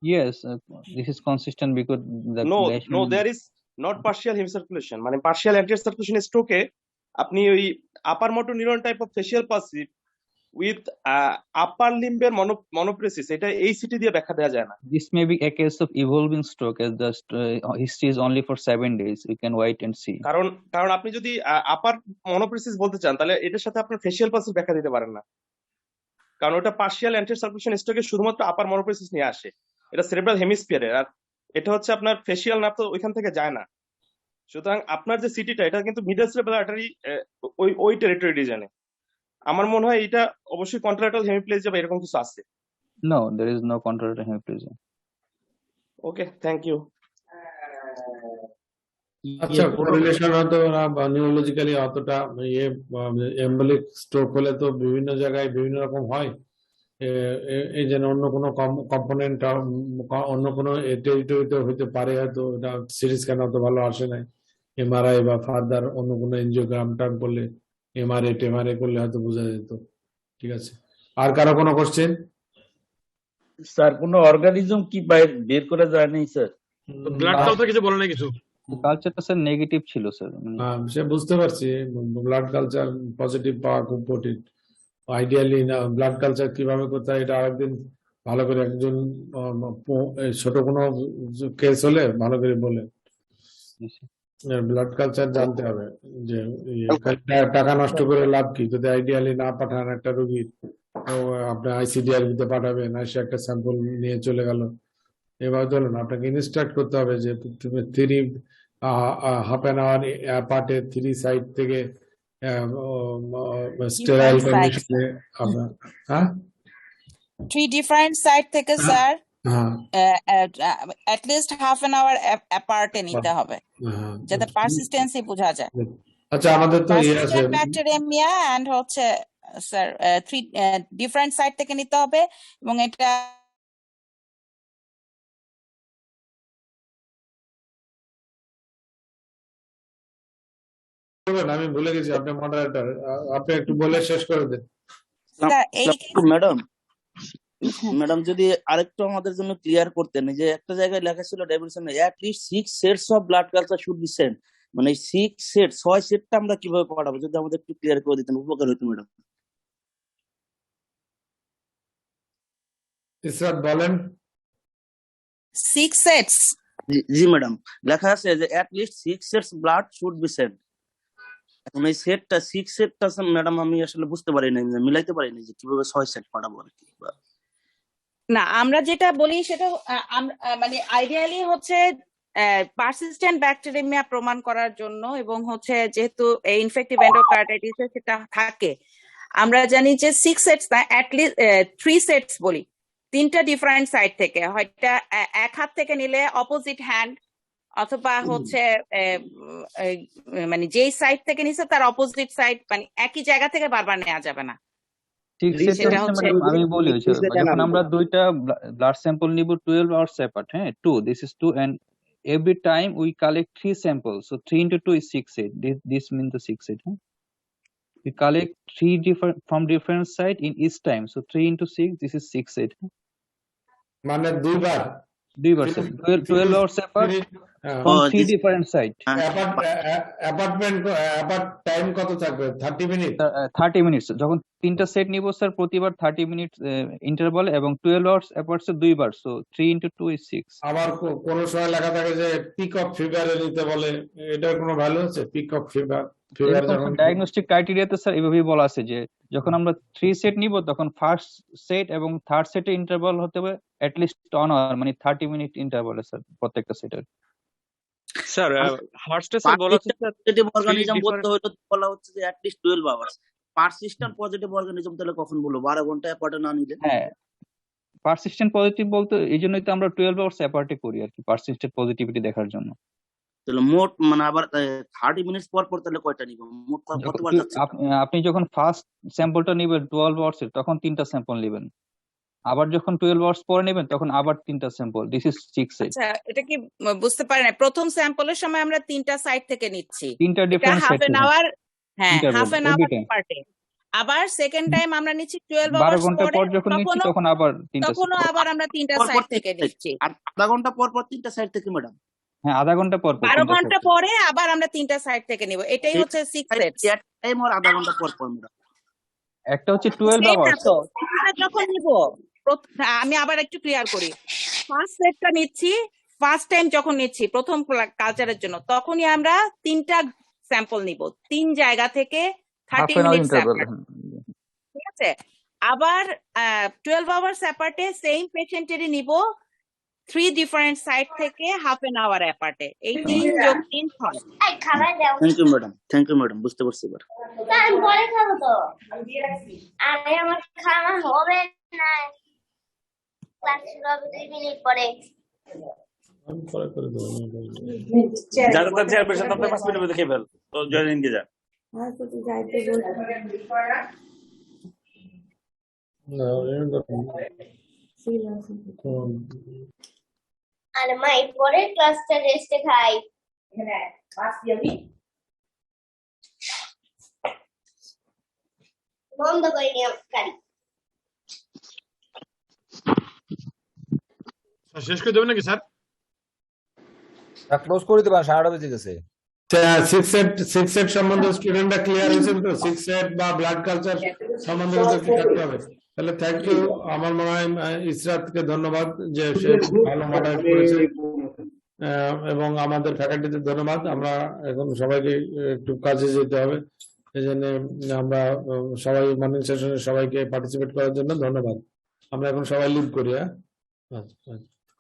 Speaker 1: Yes, this is consistent because the
Speaker 6: no there is not partial hemicirculation, মানে partial anterior circulation স্ট্রোকে আপনি ওই upper motor neuron type of facial palsy with upper লিম্বের monoparesis, এটা এই city দিয়ে ব্যাখ্যা দেওয়া যায় না।
Speaker 1: This may be a case of evolving stroke, as the history is only for 7 days. We can wait and see.
Speaker 6: কারণ আপনি যদি আপার মনোপ্রেসিস বলতে চান, তাহলে এটার সাথে আপনার ফেশিয়াল পালসিস ব্যাখ্যা দিতে পারেন না, কারণ ওটা পার্শিয়াল অ্যান্টিরিয়র সার্কুলেশন স্ট্রোকে শুধুমাত্র আপার মনোপ্রেসিস নিয়ে আসে, এটা সেরেব্রাল হেমিস্ফিয়ারের, আর এটা হচ্ছে আপনার ফেশিয়াল নার্ভ তো ওইখান থেকে যায় না। সুতরাং আপনার যে সিটিটা, এটা কিন্তু মিডল সেরেব্রাল আর্টারি ওই টেরিটরি রিজনে। আমার মনে হয় এটা অবশ্যই কন্ট্রালাটারাল হেমিপ্লেজিয়া বা এরকম কিছু আছে।
Speaker 1: No, there is no contralateral hemiplegia.
Speaker 6: Okay, thank you.
Speaker 14: আচ্ছা, কোরিলেশন হয়তো নিউরোলজিক্যালি অতটা এম্বলিক স্ট্রোক হলে তো বিভিন্ন জায়গায় বিভিন্ন রকম হয়, এই জন্য অন্য কোনো কম্পোনেন্ট অন্য কোনো টেরিটরিতে হইতে পারে, হয়তো এটা সিরিজ কেন অত ভালো আসে নাই। এমআরআই বা ফার্দার অন্য কোনো এনজিওগ্রাম টার্ম করলে, এমআরআই করলে হয়তো বোঝা যেত। ঠিক আছে, আর কারো কোনো কোশ্চেন?
Speaker 16: স্যার কোনো অর্গানিজম কি বের করা যায় নাই স্যার?
Speaker 6: ব্লাড কালচার কিছু বলে না কিছু?
Speaker 1: কালচারটা স্যার নেগেটিভ ছিল স্যার।
Speaker 14: সে বুঝতে পারছি, ব্লাড কালচার পজিটিভ পাওয়া খুব কঠিন। আইডিয়ালি না, ব্লাড কালচার কিভাবে করতে হয় এটা আরেকদিন ভালো করে, একজন ছোট কোনো কেস হলে ভালো করে বলে, ব্লাড কালচার জানতে হবে যে টাকা নষ্ট করে লাভ কি, যদি আইডিয়ালি না পাঠান একটা রোগীর, আপনি আইসিডিআর দিতে পাঠাবেন, সে একটা স্যাম্পল নিয়ে চলে গেল, এভাবে ধরুন আপনাকে ইনস্ট্রাক্ট করতে হবে যে তুমি 3.5 hour পার্টে 3 সাইড থেকে স্টেরাইল কন্ডিশনে আপনার
Speaker 7: 3 different side থেকে sir at least half an hour apart নিতে হবে যাতে পারসিস্টেন্সি বোঝা যায়।
Speaker 14: আচ্ছা, আমাদের তো আছে
Speaker 7: ব্যাকটেরিয়ামিয়া এন্ড হচ্ছে স্যার 3 ডিফারেন্ট সাইড থেকে নিতে হবে, এবং এটা
Speaker 14: আমি ভুলে গেছি, আপনি মডারেটর, আপনি একটু বলে শেষ করে দেন।
Speaker 3: ম্যাডাম যদি আরেকটু আমাদের জন্য ক্লিয়ার করতেন, যে একটা জায়গায় লেখা ছিল Davidson at least 6 sets of blood culture should be sent, মানে 6 সেট 6 সেটটা আমরা কিভাবে পাঠাবো, যদি আমাদের একটু ক্লিয়ার করে দিতেন উপকার হতো ম্যাডাম।
Speaker 14: ইসরাত বলেন।
Speaker 7: 6 sets.
Speaker 3: জি ম্যাডাম, লেখা আছে যে at least 6 sets blood should be sent. এখন এই সেটটা 6 সেটটা ম্যাডাম আমি আসলে বুঝতে পারি না, মিলাইতে পারি না যে কিভাবে 6 সেট পাঠাবো আর কি।
Speaker 7: না, আমরা যেটা বলি সেটা মানে আইডিয়ালি হচ্ছে পারসিস্টেন্ট ব্যাকটেরিয়া প্রমাণ করার জন্য, এবং হচ্ছে যেহেতু ইনফেক্টিভ এন্ডোকার্ডাইটিস সেটা থাকে, আমরা জানি যে 6 সেটস না, অ্যাটলিস্ট 3 সেটস বলি, 3টা ডিফারেন্ট সাইড থেকে, হয়তো এক হাত থেকে নিলে অপোজিট হ্যান্ড, অথবা হচ্ছে মানে যেই সাইড থেকে নিছে তার অপোজিট সাইড, মানে একই জায়গা থেকে বারবার নেওয়া যাবে না।
Speaker 1: সেটা হচ্ছে ম্যাডাম আমি বলি যখন আমরা দুইটা ব্লাড স্যাম্পল নিব 12 hours apart, হ্যাঁ 2, this is 2, and every time we collect 3 samples, so 3 into 2 is 6 set. This means the 6 set, huh? We collect 3 different from different side in each time, so 3 into 6, this is 6 set, huh?
Speaker 14: মানে দুইবার
Speaker 1: 12 hours apart from 3 different side.
Speaker 14: Apartment time কত থাকবে? 30 minute
Speaker 1: 30 minutes যখন 3টা set নিব sir, প্রতিবার 30 minute interval, এবং 12 hours apart সে দুইবার, সো 3 into 2 is 6.
Speaker 14: আবার কোন সময় লেখা থাকে যে পিক অফ ফিভারে নিতে বলে, এটার কোনো ভ্যালু আছে? পিক অফ ফিভার যখন
Speaker 1: ডায়াগনস্টিক ক্রাইটেরিয়াতে স্যার এভাবেই বলা আছে যে যখন আমরা 3 সেট নিব তখন ফার্স্ট সেট এবং থার্ড সেটের ইন্টারভাল হতে হবে অ্যাট লিস্ট 1 hour, মানে 30 মিনিট ইন্টারভালে স্যার প্রত্যেকটা সেটের।
Speaker 9: স্যার ফার্স্টে স্যার বলা হচ্ছে
Speaker 3: পজিটিভ অর্গানিজম বলতে হলো বলা হচ্ছে যে at least 12 hours. Persistent positive organism তাহলে কখন বলবো? 12 ঘন্টা অ্যাপার্টে না নিলে?
Speaker 1: হ্যাঁ, পারসিস্টেন্ট পজিটিভ বলতে এই জন্যই তো আমরা 12 আওয়ার্স অ্যাপার্টে করি আর কি, পারসিস্টেন্ট পজিটিভিটি দেখার জন্য।
Speaker 3: তাহলে মোট মানে আবার 30 মিনিটস পর পর তাহলে কয়টা নিব? মোট কতবার যাচ্ছে?
Speaker 1: আপনি যখন ফার্স্ট স্যাম্পলটা নেবেন 12 আওয়ার্স এর, তখন 3টা স্যাম্পল নেবেন। আবার যখন 12 আওয়ার্স পরে নেবেন তখন আবার 3টা স্যাম্পল, দিস ইজ 6 সেট।
Speaker 7: আচ্ছা, এটা কি বুঝতে পারেন না? প্রথম স্যাম্পলের সময় আমরা 3টা সাইড থেকে নিচ্ছি,
Speaker 1: 3টা ডিফারেন্ট সাইড থেকে,
Speaker 7: হাফ এন আওয়ার পার্টে। আবার সেকেন্ড টাইম আমরা নিচ্ছি 12 আওয়ার্স
Speaker 1: 12 ঘন্টা পর যখন নিচ্ছি তখন আবার 3টা,
Speaker 7: তখন আবার আমরা 3টা সাইড থেকে নিচ্ছি।
Speaker 3: আর আধা ঘন্টা পর পর 3টা সাইড থেকে ম্যাডাম?
Speaker 1: হ্যাঁ, আধা ঘন্টা পর
Speaker 7: 12 ঘন্টা পরে আবার আমরা 3টা সাইড থেকে নিব, এটাই হচ্ছে 6 সেটস।
Speaker 3: টাইম আর আধা ঘন্টা পর পর ম্যাডাম।
Speaker 1: একটা হচ্ছে 12 আওয়ার্স
Speaker 7: যখন নিব, আমি আবার একটু ক্লিয়ার করি, ফার্স্ট সেটটা নিচ্ছি, ফার্স্ট টাইম যখন নিচ্ছি প্রথম কালচারের জন্য, তখনই আমরা 3টা স্যাম্পল নিব 3 জায়গা থেকে 30 মিনিট অ্যাপার্ট, ঠিক আছে? আবার 12 আওয়ার্স অ্যাপার্টে সেম পেশেন্টেরই নিব 3 ডিফারেন্ট সাইড থেকে হাফ এন আওয়ার অ্যাপার্টে। এই 3 যোগ 3 হয়।
Speaker 3: থ্যাংক ইউ ম্যাডাম, বুঝতে পারছি এবার।
Speaker 17: আমি পরে খাবো তো, আরে আমার খাওয়া হবে না, ক্লাস শুরু হবে 2 মিনিট পরে।
Speaker 16: যারা তার চেয়ারপারসন আপনি 5 মিনিট দেখে ফেল তো জয়েন কে যা
Speaker 17: আর কত যাইতে বলতে আরে মাই পরে ক্লাসটা রেস্টে খাই। হ্যাঁ, আসি আমি বন্ধ করে নিয়ে কারি।
Speaker 14: শেষ করে দেবেন নাকি স্যার?
Speaker 15: ক্লোজ করে দিবেন, 8:30 বেজে গেছে।
Speaker 14: 6 সেট সম্বন্ধে স্টুডেন্টরা ক্লিয়ার হয়েছেন তো? 6 সেট বা ব্লাড কালচার সম্বন্ধে থাকতে হবে। তাহলে থ্যাংক ইউ। আমার মনে হয় ইসরাতকে ধন্যবাদ যে সে ভালো মডারেট করেছে, এবং আমাদের ফ্যাকাল্টিদের ধন্যবাদ। আমরা এখন সবাইকে একটু কাজে যেতে হবে, এই জন্য আমরা সবাই মর্নিং সেশনে সবাইকে পার্টিসিপেট করার জন্য ধন্যবাদ। আমরা এখন সবাই লিভ করি। হ্যাঁ।